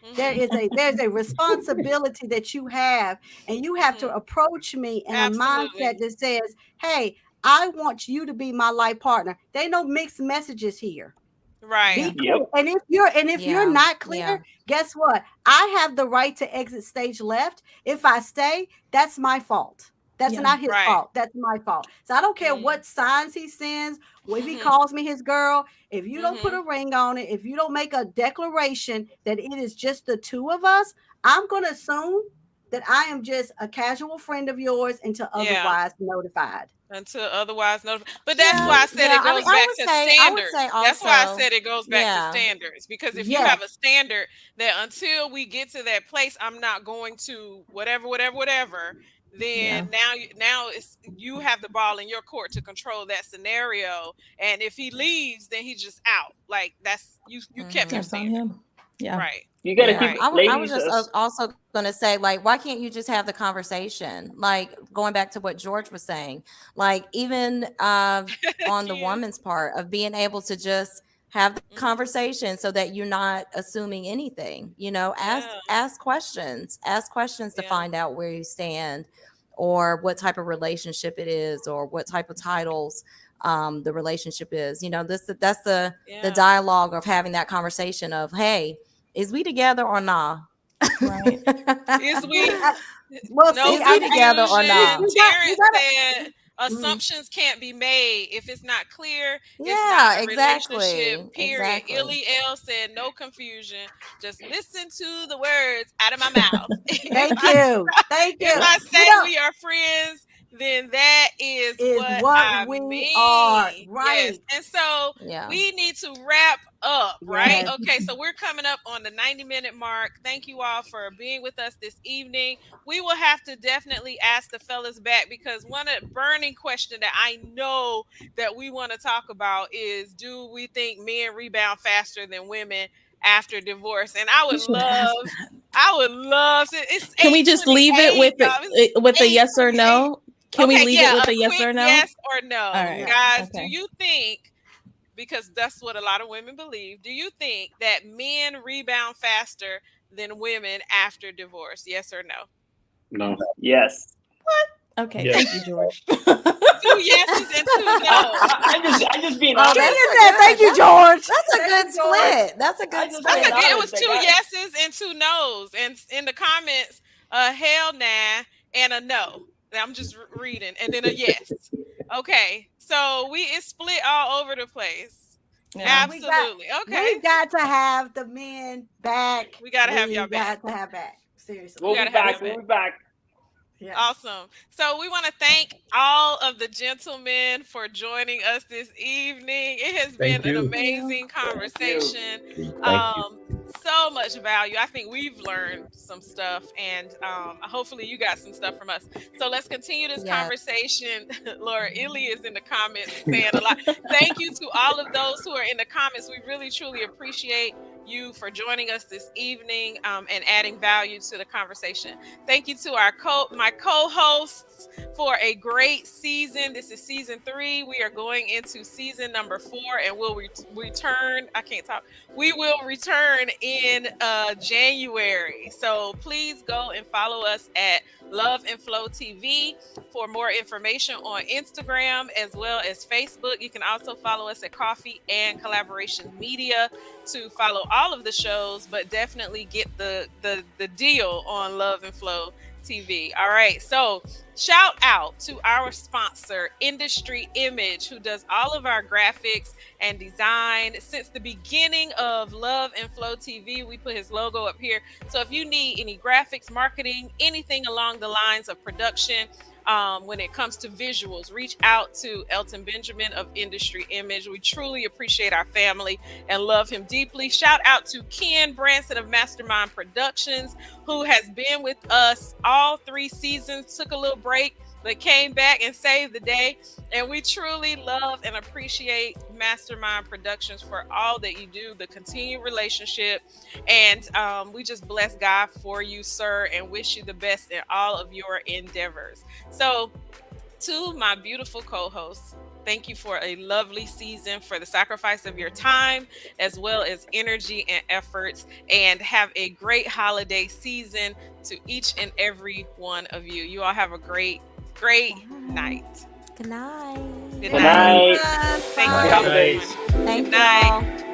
Hmm. There's a responsibility that you have, and you have to Hmm. approach me in a mindset Absolutely. that says, hey, I want you to be my life partner. They know mixed messages here. Yeah. Be Right. clear. yep. And if you're Yeah. not Yeah. clear, guess what? I have the right to exit stage left. If I stay, that's my fault. That's Yeah. not his Right. fault. That's my fault. So I don't care Mm-hmm. what signs he sends, if he Mm-hmm. calls me his girl, if you don't put Mm-hmm. a ring on it, if you don't make a declaration that it is just the two of us, I'm going to assume that I am just a casual friend of yours until Yeah. otherwise notified. Until otherwise notified. But that's Yeah. why I said Yeah. it I mean, goes back to I would say standards. That's why I also, said it goes back to yeah. standards. Because if you Yes. have a standard that until we get to that place, I'm not going to whatever, whatever, whatever, Yeah. then now it's you have the ball in your court to control that scenario. And if he leaves, then he's just out. Like you kept your Mhm. That's on standard. him. Yeah. Right. You gotta Yeah, keep Right. I was ladies just as also going to say, like, why can't you just have the conversation? Like, going back to what George was saying, like, even on the Yeah. woman's part of being able to just have the Hmm. conversation so that you're not assuming anything, Yeah. ask questions to Yeah. find out where you stand or what type of relationship it is or what type of titles the relationship is. That's the Yeah. dialogue of having that conversation of, hey, is we together or nah? Right. Is we Well, no see, Is we I together or confusion. nah? you Terrence gotta. said Mhm. assumptions can't be made. If it's not clear, it's not Yeah, a relationship, exactly. period. Exactly. Illy L said no confusion. Just listen to the words out of my mouth. if Thank I you. Thank if you. I You say know, we are friends, then that is is what what I we are. mean. Yes. Right. And so Yeah. we need to wrap up, right? Yes. Okay, so we're coming up on the 90-minute mark. Thank you all for being with us this evening. We will have to definitely ask the fellas back because one of the burning question that I know that we want to talk about is, do we think men rebound faster than women after divorce? And We should ask that. I would love to. It's Can we just leave it 8:28, with y'all. It's a yes or 8:28. no? Can we Okay, leave it yeah, with a a yes quick or no? yes or All no. right. Yeah. Guys, do Okay. you think, because that's what a lot of women believe, do you think that men rebound faster than women after divorce? Yes or no? No. yes. Okay. Thank you, Yes. George. Two yeses and two no's. I just being Oh, honest. that's Kenya a said, good. "Thank you, George." That's a Thank good you, George. split. That's a I good just That's being a split. good. It honest. was Like two that. yeses and two no's, and in the comments, hell nah and a no. I'm just reading, and then a yes. Okay, so it's split all over the place. Yeah. We got Absolutely. Okay, we got to have the men back. we gotta have We y'all back. got to have back. Seriously. We We'll be gotta have y'all back. back. We'll be back. Yeah. Awesome. So we want to thank all of the gentlemen for joining us this evening. It has been Thank an you. amazing Thank you. conversation. Thank you. So much value. I think we've learned some stuff, and hopefully you got some stuff from us. So let's continue this Yes. conversation. Laura Illy is in the comments saying a lot. Thank you to all of those who are in the comments. We really truly appreciate you for joining us this evening and adding value to the conversation. Thank you to my co-hosts for a great season. This is season 3. We are going into season number 4, and we'll return. I can't talk. We will return in January. So please go and follow us at L.O.V.E Flow TV for more information on Instagram as well as Facebook. You can also follow us at Coffee and Collaboration Media to follow all of the shows, but definitely get the deal on L.O.V.E Flow TV. All right, so shout out to our sponsor, Industry Image, who does all of our graphics and design. Since the beginning of L.O.V.E Flow TV, we put his logo up here. So if you need any graphics, marketing, anything along the lines of production, when it comes to visuals, reach out to Elton Benjamin of Industry Image. We truly appreciate our family and love him deeply. Shout out to Ken Branson of Mastermind Productions, who has been with us all 3 seasons, took a little break, but came back and saved the day. And we truly love and appreciate Mastermind Productions for all that you do, the continued relationship. And we just bless God for you, sir, and wish you the best in all of your endeavors. So to my beautiful co-hosts, thank you for a lovely season, for the sacrifice of your time as well as energy and efforts, and have a great holiday season to each and every one of you. You all have a great night. Good night. Good Good night. night. Thank Happy you. holidays. Thank Good night. y'all.